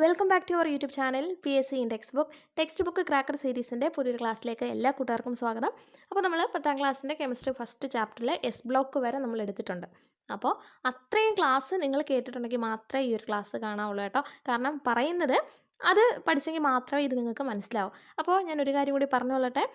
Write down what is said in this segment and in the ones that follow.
Welcome back to our YouTube channel PSC in textbook cracker സീരീസിൻ്റെ പുതിയൊരു ക്ലാസ്സിലേക്ക് എല്ലാ കൂട്ടുകാർക്കും സ്വാഗതം. അപ്പോൾ നമ്മൾ 10ാം ക്ലാസ്സിൻ്റെ കെമിസ്ട്രി ഫസ്റ്റ് ചാപ്റ്ററിൽ എസ് ബ്ലോക്ക് വരെ നമ്മൾ എടുത്തിട്ടുണ്ട്. അപ്പോൾ അത്രയും ക്ലാസ് നിങ്ങൾ കേട്ടിട്ടുണ്ടെങ്കിൽ മാത്രമേ ഈ ഒരു ക്ലാസ് കാണാവുള്ളൂ കേട്ടോ. കാരണം പറയുന്നത് അത് പഠിച്ചെങ്കിൽ മാത്രമേ ഇത് നിങ്ങൾക്ക് മനസ്സിലാവൂ. അപ്പോൾ ഞാൻ ഒരു കാര്യം കൂടി പറഞ്ഞു കൊള്ളട്ടെ.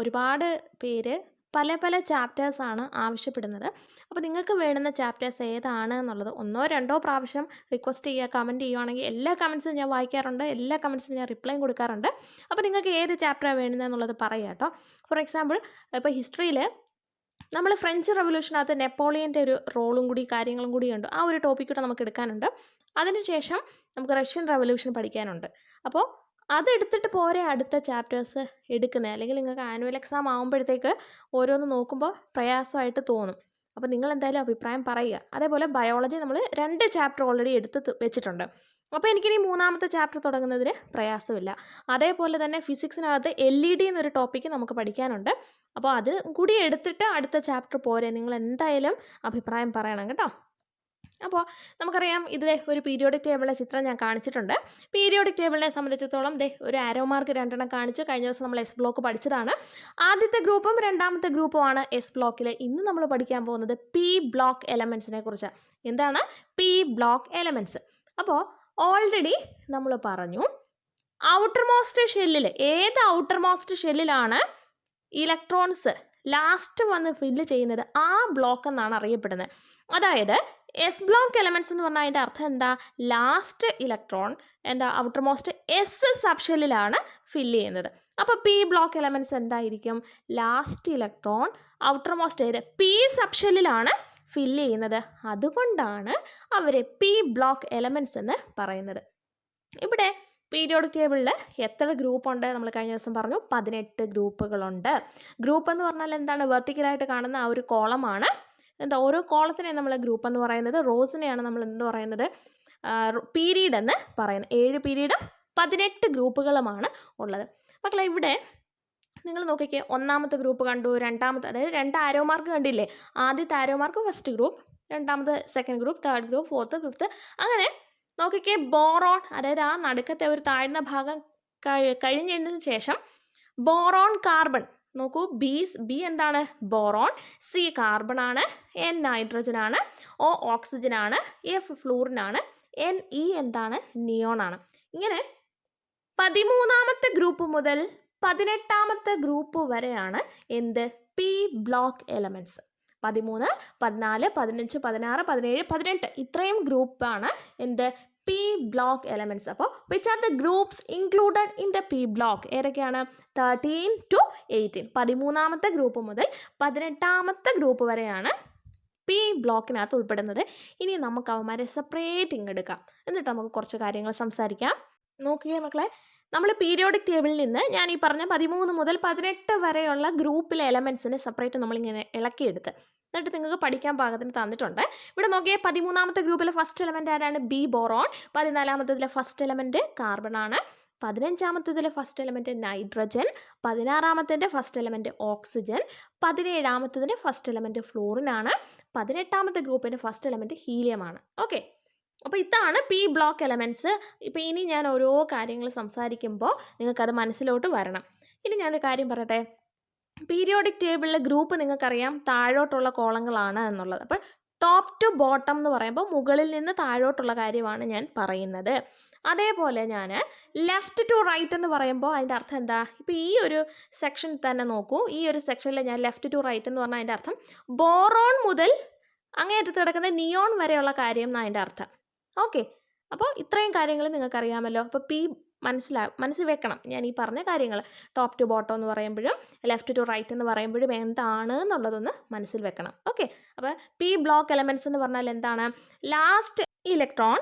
ഒരുപാട് പേര് പല പല ചാപ്റ്റേഴ്സാണ് ആവശ്യപ്പെടുന്നത്. അപ്പോൾ നിങ്ങൾക്ക് വേണ്ടുന്ന ചാപ്റ്റേഴ്സ് ഏതാണ് എന്നുള്ളത് ഒന്നോ രണ്ടോ പ്രാവശ്യം റിക്വസ്റ്റ് ചെയ്യുക, കമൻറ്റ് ചെയ്യുവാണെങ്കിൽ എല്ലാ കമൻറ്റ്സും ഞാൻ വായിക്കാറുണ്ട്, എല്ലാ കമൻറ്റ്സിനും ഞാൻ റിപ്ലൈയും കൊടുക്കാറുണ്ട്. അപ്പോൾ നിങ്ങൾക്ക് ഏത് ചാപ്റ്ററാണ് വേണ്ടുന്നതെന്നുള്ളത് പറയുക കേട്ടോ. ഫോർ എക്സാമ്പിൾ, ഇപ്പോൾ ഹിസ്റ്ററിയിൽ നമ്മൾ ഫ്രഞ്ച് റവല്യൂഷനകത്ത് നെപ്പോളിയൻ്റെ ഒരു റോളും കൂടി കാര്യങ്ങളും കൂടി ഉണ്ട്. ആ ഒരു ടോപ്പിക് കൂടെ നമുക്ക് എടുക്കാനുണ്ട്. അതിനുശേഷം നമുക്ക് റഷ്യൻ റവല്യൂഷൻ പഠിക്കാനുണ്ട്. അപ്പോൾ അതെടുത്തിട്ട് പോരെ അടുത്ത ചാപ്റ്റേഴ്സ് എടുക്കുന്നത്, അല്ലെങ്കിൽ നിങ്ങൾക്ക് ആനുവൽ എക്സാം ആകുമ്പോഴത്തേക്ക് ഓരോന്ന് നോക്കുമ്പോൾ പ്രയാസമായിട്ട് തോന്നും. അപ്പോൾ നിങ്ങൾ എന്തായാലും അഭിപ്രായം പറയുക. അതേപോലെ ബയോളജി നമ്മൾ 2 ചാപ്റ്റർ ഓൾറെഡി എടുത്ത് വെച്ചിട്ടുണ്ട്. അപ്പോൾ എനിക്കിനി 3ാമത്തെ ചാപ്റ്റർ തുടങ്ങുന്നതിന് പ്രയാസമില്ല. അതേപോലെ തന്നെ ഫിസിക്സിനകത്ത് LED എന്നൊരു ടോപ്പിക്ക് നമുക്ക് പഠിക്കാനുണ്ട്. അപ്പോൾ അത് കൂടി എടുത്തിട്ട് അടുത്ത ചാപ്റ്റർ പോരെ, നിങ്ങൾ എന്തായാലും അഭിപ്രായം പറയണം കേട്ടോ. അപ്പോൾ നമുക്കറിയാം, ഇതിലെ ഒരു പീരിയോഡിക് ടേബിളിലെ ചിത്രം ഞാൻ കാണിച്ചിട്ടുണ്ട്. പീരിയോഡിക് ടേബിളിനെ സംബന്ധിച്ചിടത്തോളം ഒരു ആരോ മാർക്ക് 2 കാണിച്ച് കഴിഞ്ഞ ദിവസം നമ്മൾ എസ് ബ്ലോക്ക് പഠിച്ചതാണ്. ആദ്യത്തെ ഗ്രൂപ്പും രണ്ടാമത്തെ ഗ്രൂപ്പുമാണ് എസ് ബ്ലോക്കിൽ. ഇന്ന് നമ്മൾ പഠിക്കാൻ പോകുന്നത് പി ബ്ലോക്ക് എലമെൻസിനെ കുറിച്ച്. എന്താണ് പി ബ്ലോക്ക് എലമെൻറ്റ്സ്? അപ്പോൾ ഓൾറെഡി നമ്മൾ പറഞ്ഞു, ഔട്ടർ മോസ്റ്റ് ഷെല്ലിൽ, ഏത് ഔട്ടർ മോസ്റ്റ് ഷെല്ലിലാണ് ഇലക്ട്രോൺസ് ലാസ്റ്റ് വന്ന് ഫില്ല് ചെയ്യുന്നത് ആ ബ്ലോക്ക് എന്നാണ് അറിയപ്പെടുന്നത്. അതായത് എസ് ബ്ലോക്ക് എലമെൻറ്റ്സ് എന്ന് പറഞ്ഞാൽ അതിൻ്റെ അർത്ഥം എന്താ? Last electron outermost S sub ഷെല്ലിലാണ് ഫില്ല് ചെയ്യുന്നത്. അപ്പോൾ പി ബ്ലോക്ക് എലമെൻറ്റ്സ് എന്തായിരിക്കും? Last electron outermost P sub ഷെല്ലിലാണ് ഫില്ല് ചെയ്യുന്നത്. അതുകൊണ്ടാണ് അവരെ പി ബ്ലോക്ക് എലമെൻറ്റ്സ് എന്ന് പറയുന്നത്. ഇവിടെ പീരിയോഡിക് ടേബിളിൽ എത്ര ഗ്രൂപ്പുണ്ട്? നമ്മൾ കഴിഞ്ഞ ദിവസം പറഞ്ഞു 18 ഗ്രൂപ്പുകളുണ്ട്. ഗ്രൂപ്പ് എന്ന് പറഞ്ഞാൽ എന്താണ്? വെർട്ടിക്കലായിട്ട് കാണുന്ന ആ ഒരു കോളമാണ്. ഓരോ കോളത്തിനെ നമ്മൾ ഗ്രൂപ്പ് എന്ന് പറയുന്നത്. റോസിനെയാണ് നമ്മൾ എന്ത് പറയുന്നത്? പീരീഡ് എന്ന് പറയുന്നത്. 7 പീരീഡും 18 ഗ്രൂപ്പുകളുമാണ് ഉള്ളത്. മക്കളെ, ഇവിടെ നിങ്ങൾ നോക്കിക്കേ, 1ാമത്തെ ഗ്രൂപ്പ് കണ്ടു, രണ്ടാമത്തെ, അതായത് 2 ആരോ മാർക്ക് കണ്ടില്ലേ? ആദ്യത്തെ ആരോ മാർക്ക് ഫസ്റ്റ് ഗ്രൂപ്പ്, രണ്ടാമത്തെ second group, third group, fourth, fifth, അങ്ങനെ നോക്കിക്കേ. ബോറോൺ, അതായത് ആ നടുക്കത്തെ ഒരു താഴ്ന്ന ഭാഗം കഴിഞ്ഞതിന് ശേഷം ബോറോൺ, കാർബൺ നോക്കൂ. ബി എന്താണ്? ബോറോൺ. സി കാർബൺ ആണ്. N നൈട്രജൻ ആണ്. O ഓക്സിജൻ ആണ്. F ഫ്ലൂറിൻ ആണ്. Ne എന്താണ്? നിയോൺ ആണ്. ഇങ്ങനെ 13ാമത്തെ ഗ്രൂപ്പ് മുതൽ 18ാമത്തെ ഗ്രൂപ്പ് വരെയാണ് എന്ത്? P block elements. 13, 14, 15, 16, 17, 18 ഇത്രയും ഗ്രൂപ്പാണ് എന്ത്? P block elements. അപ്പോൾ which are the groups included in the P block? ഏതൊക്കെയാണ്? 13 to 18. 13ാമത്തെ ഗ്രൂപ്പ് മുതൽ 18ാമത്തെ ഗ്രൂപ്പ് വരെയാണ് പി ബ്ലോക്കിനകത്ത് ഉൾപ്പെടുന്നത്. ഇനി നമുക്ക് അവന്മാരെ സെപ്പറേറ്റിംഗ് എടുക്കാം, എന്നിട്ട് നമുക്ക് കുറച്ച് കാര്യങ്ങൾ സംസാരിക്കാം. നോക്കിയേ മക്കളെ, നമ്മൾ പീരിയോഡിക് ടേബിളിൽ നിന്ന് ഞാൻ ഈ പറഞ്ഞ 13 മുതൽ 18 വരെയുള്ള ഗ്രൂപ്പിലെ എലമെൻറ്റ്സിനെ സെപ്പറേറ്റ് നമ്മളിങ്ങനെ ഇളക്കിയെടുത്ത് എന്നിട്ട് നിങ്ങൾക്ക് പഠിക്കാൻ പാകത്തിന് തന്നിട്ടുണ്ട്. ഇവിടെ നോക്കിയേ, 13ാമത്തെ ഗ്രൂപ്പിലെ ഫസ്റ്റ് എലമെൻറ്റ് ആരാണ്? B boron. 14ാമത്തതിലെ ഫസ്റ്റ് എലമെൻറ്റ് കാർബൺ ആണ്. 15ാമത്തതിലെ ഫസ്റ്റ് എലമെൻറ്റ് നൈട്രജൻ. 16ാമത്തതിൻ്റെ ഫസ്റ്റ് എലമെൻറ്റ് ഓക്സിജൻ. 17ാമത്തതിൻ്റെ ഫസ്റ്റ് എലമെൻറ്റ് ഫ്ലൂറിൻ ആണ്. 18ാമത്തെ ഗ്രൂപ്പിൻ്റെ ഫസ്റ്റ് എലമെൻറ്റ് ഹീലിയമാണ്. ഓക്കെ, അപ്പോൾ ഇതാണ് പി ബ്ലോക്ക് എലമെൻറ്റ്സ്. ഇപ്പോൾ ഇനി ഞാൻ ഓരോ കാര്യങ്ങൾ സംസാരിക്കുമ്പോൾ നിങ്ങൾക്കത് മനസ്സിലോട്ട് വരണം. ഇനി ഞാനൊരു കാര്യം പറയട്ടെ. പീരിയോഡിക് ടേബിളിലെ ഗ്രൂപ്പ് നിങ്ങൾക്കറിയാം താഴോട്ടുള്ള കോളങ്ങളാണ് എന്നുള്ളത്. അപ്പോൾ ടോപ്പ് ടു ബോട്ടം എന്ന് പറയുമ്പോൾ മുകളിൽ നിന്ന് താഴോട്ടുള്ള കാര്യമാണ് ഞാൻ പറയുന്നത്. അതേപോലെ ഞാൻ ലെഫ്റ്റ് ടു റൈറ്റ് എന്ന് പറയുമ്പോൾ അതിൻ്റെ അർത്ഥം എന്താ? ഇപ്പോൾ ഈ ഒരു സെക്ഷൻ തന്നെ നോക്കൂ. ഈ ഒരു സെക്ഷനിൽ ഞാൻ ലെഫ്റ്റ് ടു റൈറ്റ് എന്ന് പറഞ്ഞാൽ അതിൻ്റെ അർത്ഥം ബോറോൺ മുതൽ അങ്ങേയറ്റത്ത് കിടക്കുന്ന നിയോൺ വരെയുള്ള കാര്യം എന്നാണ് അതിൻ്റെ അർത്ഥം. ഓക്കെ, അപ്പോൾ ഇത്രയും കാര്യങ്ങൾ നിങ്ങൾക്കറിയാമല്ലോ. അപ്പോൾ പി മനസ്സിൽ വെക്കണം ഞാൻ ഈ പറഞ്ഞ കാര്യങ്ങൾ. ടോപ്പ് ടു ബോട്ടം എന്ന് പറയുമ്പോഴും ലെഫ്റ്റ് ടു റൈറ്റ് എന്ന് പറയുമ്പോഴും എന്താണ് എന്നുള്ളതൊന്ന് മനസ്സിൽ വെക്കണം. ഓക്കെ, അപ്പോൾ പി ബ്ലോക്ക് എലമെൻറ്റ്സ് എന്ന് പറഞ്ഞാൽ എന്താണ്? ലാസ്റ്റ് ഇലക്ട്രോൺ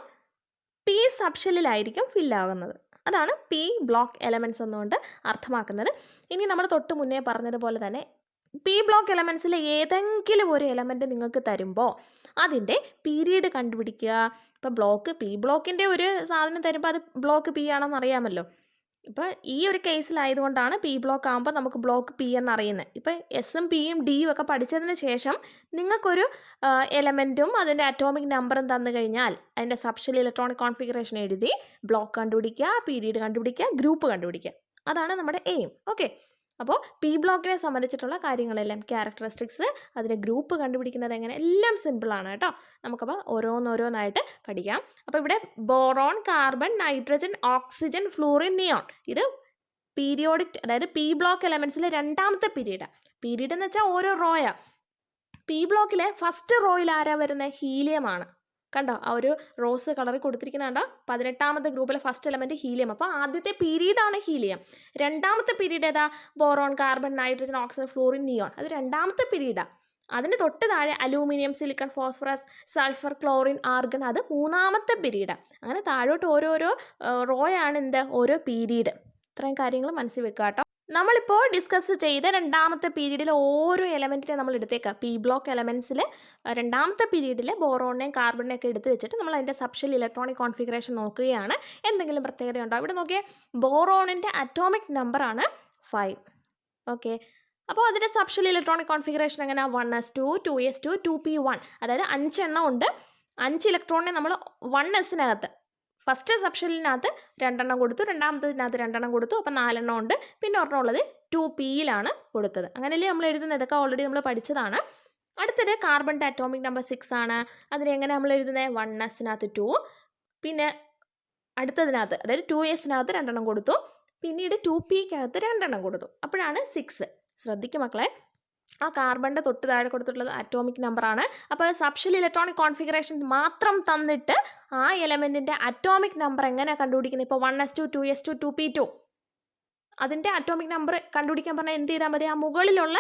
പി സബ്ഷെല്ലിലായിരിക്കും ഫില്ലാകുന്നത്. അതാണ് പി ബ്ലോക്ക് എലമെൻറ്റ്സ് എന്നുകൊണ്ട് അർത്ഥമാക്കുന്നത്. ഇനി നമ്മൾ തൊട്ട് മുന്നേ പറഞ്ഞതുപോലെ തന്നെ പി ബ്ലോക്ക് എലമെൻറ്റ്സിൽ ഏതെങ്കിലും ഒരു എലമെൻറ്റ് നിങ്ങൾക്ക് തരുമ്പോൾ അതിൻ്റെ പീരീഡ് കണ്ടുപിടിക്കുക. ഇപ്പോൾ പി ബ്ലോക്കിൻ്റെ ഒരു സാധനം തരുമ്പോൾ അത് ബ്ലോക്ക് പി ആണെന്ന് അറിയാമല്ലോ. ഇപ്പോൾ ഈ ഒരു കേസിലായതുകൊണ്ടാണ് പി ബ്ലോക്ക് ആകുമ്പോൾ നമുക്ക് ബ്ലോക്ക് പി എന്നറിയുന്നത്. ഇപ്പോൾ എസും പിയും ഡിയും ഒക്കെ പഠിച്ചതിന് ശേഷം നിങ്ങൾക്കൊരു എലമെൻറ്റും അതിൻ്റെ അറ്റോമിക് നമ്പറും തന്നു കഴിഞ്ഞാൽ അതിൻ്റെ സബ്ഷെൽ ഇലക്ട്രോണിക് കോൺഫിഗറേഷൻ എഴുതി ബ്ലോക്ക് കണ്ടുപിടിക്കുക, പീരീഡ് കണ്ടുപിടിക്കുക, ഗ്രൂപ്പ് കണ്ടുപിടിക്കുക. അതാണ് നമ്മുടെ എയിം. ഓക്കെ, അപ്പോൾ പി ബ്ലോക്കിനെ സംബന്ധിച്ചിട്ടുള്ള കാര്യങ്ങളെല്ലാം, ക്യാരക്ടറിസ്റ്റിക്സ്, അതിൻ്റെ ഗ്രൂപ്പ് കണ്ടുപിടിക്കുന്നത് എങ്ങനെ, എല്ലാം സിമ്പിളാണ് കേട്ടോ. നമുക്കപ്പോൾ ഓരോന്നോരോന്നായിട്ട് പഠിക്കാം. അപ്പോൾ ഇവിടെ boron, carbon, nitrogen, oxygen, fluorine, neon, ഇത് പീരിയോഡിക്, അതായത് പി ബ്ലോക്ക് എലമെൻസിലെ രണ്ടാമത്തെ പീരീഡാണ്. പീരീഡ് എന്ന് വെച്ചാൽ ഓരോ റോയാണ്. പി ബ്ലോക്കിലെ ഫസ്റ്റ് റോയിൽ ആരാ വരുന്നത്? ഹീലിയമാണ്. കണ്ടോ, ആ ഒരു റോസ് കളറിൽ കൊടുത്തിരിക്കുന്ന കണ്ടോ, 18ാമത്തെ ഗ്രൂപ്പിലെ ഫസ്റ്റ് എലമെൻറ്റ് ഹീലിയം. അപ്പോൾ ആദ്യത്തെ പീരീഡാണ് ഹീലിയം. രണ്ടാമത്തെ പീരീഡ് ഏതാ? Boron, carbon, nitrogen, oxygen, fluorine, neon. അത് രണ്ടാമത്തെ പീരീഡാണ്. അതിന് തൊട്ട് താഴെ aluminium, silicon, phosphorus, sulphur, chlorine, argon, അത് മൂന്നാമത്തെ പീരീഡാണ്. അങ്ങനെ താഴോട്ട് ഓരോരോ റോയാണ് എന്ത്, ഓരോ പീരീഡ്. ഇത്രയും കാര്യങ്ങൾ മനസ്സിൽ വെക്കുക കേട്ടോ. നമ്മളിപ്പോൾ ഡിസ്കസ് ചെയ്ത രണ്ടാമത്തെ പീരീഡിൽ ഓരോ എലമെൻറ്റിനെ നമ്മൾ എടുത്തേക്കാം. പി ബ്ലോക്ക് എലമെൻസിൽ രണ്ടാമത്തെ പീരീഡിൽ ബോറോണിനെയും കാർബണിനെയും ഒക്കെ എടുത്ത് വെച്ചിട്ട് നമ്മൾ അതിൻ്റെ സബ്ഷെൽ ഇലക്ട്രോണിക് കോൺഫിഗറേഷൻ നോക്കുകയാണ്. എന്തെങ്കിലും പ്രത്യേകത ഉണ്ടോ? ഇവിടെ നോക്കിയേ, ബോറോണിൻ്റെ അറ്റോമിക് നമ്പറാണ് 5. ഓക്കെ, അപ്പോൾ അതിൻ്റെ സബ്ഷെൽ ഇലക്ട്രോണിക് കോൺഫിഗറേഷൻ എങ്ങനെയാണ്? 1s2, 2s2, 2p1, അതായത് 5 എണ്ണം ഉണ്ട്. 5 ഇലക്ട്രോണിനെ നമ്മൾ 1s-നകത്ത് ഫസ്റ്റ് സബ്ഷെല്ലിനകത്ത് 2 എണ്ണം കൊടുത്തു, രണ്ടാമത്തതിനകത്ത് 2 എണ്ണം കൊടുത്തു, അപ്പോൾ 4 എണ്ണം ഉണ്ട്. പിന്നെ ഒരെണ്ണം ഉള്ളത് 2pയിലാണ് കൊടുത്തത്. അങ്ങനെയല്ലേ നമ്മൾ എഴുതുന്നത്? ഇതൊക്കെ ഓൾറെഡി നമ്മൾ പഠിച്ചതാണ്. അടുത്തത് കാർബണിൻ്റെ അറ്റോമിക് നമ്പർ 6 ആണ്. അതിന് എങ്ങനെ നമ്മൾ എഴുതുന്നത്? 1s-നകത്ത് 2, പിന്നെ അടുത്തതിനകത്ത് അതായത് 2s-നകത്ത് 2 എണ്ണം കൊടുത്തു, പിന്നീട് 2pക്കകത്ത് 2 എണ്ണം കൊടുത്തു, അപ്പോഴാണ് 6. ശ്രദ്ധിക്കും മക്കളെ, ആ കാർബണിൻ്റെ തൊട്ട് താഴെ കൊടുത്തിട്ടുള്ളത് അറ്റോമിക് നമ്പറാണ്. അപ്പോൾ സബ്ഷെൽ ഇലക്ട്രോണിക് കോൺഫിഗറേഷൻ മാത്രം തന്നിട്ട് ആ എലമെൻറ്റിൻ്റെ അറ്റോമിക് നമ്പർ എങ്ങനെയാണ് കണ്ടുപിടിക്കുന്നത്? ഇപ്പോൾ 1s2, 2s2, 2p2, അതിൻ്റെ അറ്റോമിക് നമ്പർ കണ്ടുപിടിക്കാൻ പറഞ്ഞാൽ എന്ത് ചെയ്താൽ മതി? ആ മുകളിലുള്ള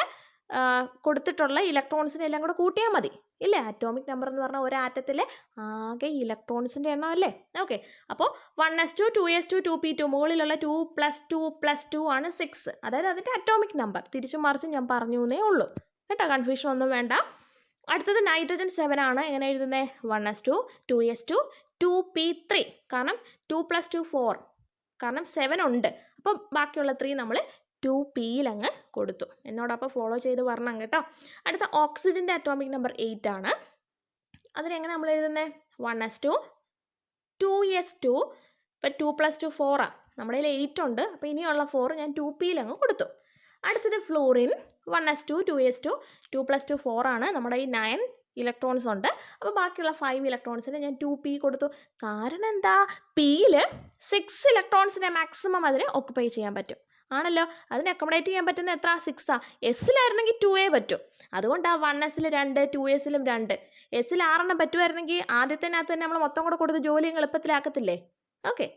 കൊടുത്തിട്ടുള്ള ഇലക്ട്രോൺസിനെ എല്ലാം കൂടെ കൂട്ടിയാൽ മതി, ഇല്ലേ? അറ്റോമിക് നമ്പർ എന്ന് പറഞ്ഞാൽ ഒരു ആറ്റത്തിലെ ആകെ ഇലക്ട്രോൺസിൻ്റെ എണ്ണം അല്ലേ? ഓക്കെ, അപ്പോൾ 1s2, 2s2, 2p2, മുകളിലുള്ള 2 + 2 + 2 ആണ് 6. അതായത് അതിൻ്റെ അറ്റോമിക് നമ്പർ. തിരിച്ചും മറിച്ചും ഞാൻ പറഞ്ഞു എന്നേ ഉള്ളൂ കേട്ടോ, കൺഫ്യൂഷൻ ഒന്നും വേണ്ട. അടുത്തത് നൈട്രജൻ 7 ആണ്. എങ്ങനെ എഴുതുന്നത്? 1s2, 2s2, 2p3, കാരണം 2 + 2 4, കാരണം 7 ഉണ്ട്. അപ്പോൾ ബാക്കിയുള്ള 3 നമ്മൾ 2pയിൽ അങ്ങ് കൊടുത്തു. എന്നോടൊപ്പം ഫോളോ ചെയ്ത് വരണം കേട്ടോ. അടുത്ത ഓക്സിജൻ്റെ അറ്റോമിക് നമ്പർ 8 ആണ്. അതിനെങ്ങനെ നമ്മൾ എഴുതുന്നത്? 1s2, 2s2, ഇപ്പോൾ 2 + 2 4 ആണ്. നമ്മുടെ കയ്യിൽ 8 ഉണ്ട്, അപ്പോൾ ഇനിയുള്ള 4 ഞാൻ 2pയിൽ അങ്ങ് കൊടുത്തു. അടുത്തത് ഫ്ലൂറിൻ 1s2, 2s2, 2 + 2 4 ആണ്. നമ്മുടെ ഈ 9 ഇലക്ട്രോൺസ് ഉണ്ട്, അപ്പോൾ ബാക്കിയുള്ള 5 ഇലക്ട്രോൺസിന് ഞാൻ 2p കൊടുത്തു. കാരണം എന്താ? പിയിൽ 6 ഇലക്ട്രോൺസിനെ മാക്സിമം അതിന് ഓക്കുപ്പൈ ചെയ്യാൻ പറ്റും, ആണല്ലോ. അതിന് അക്കോമഡേറ്റ് ചെയ്യാൻ പറ്റുന്ന എത്ര? 6. എസ്സിലായിരുന്നെങ്കിൽ 2a പറ്റും. അതുകൊണ്ടാണ് 1s-ൽ 2, 2s-ലും 2. എസ്സിൽ 6 എണ്ണം പറ്റുമായിരുന്നെങ്കിൽ ആദ്യത്തിനകത്ത് തന്നെ നമ്മൾ മൊത്തം കൂടെ കൊടുത്ത് ജോലി എളുപ്പത്തിലാക്കത്തില്ലേ? ഓക്കെ,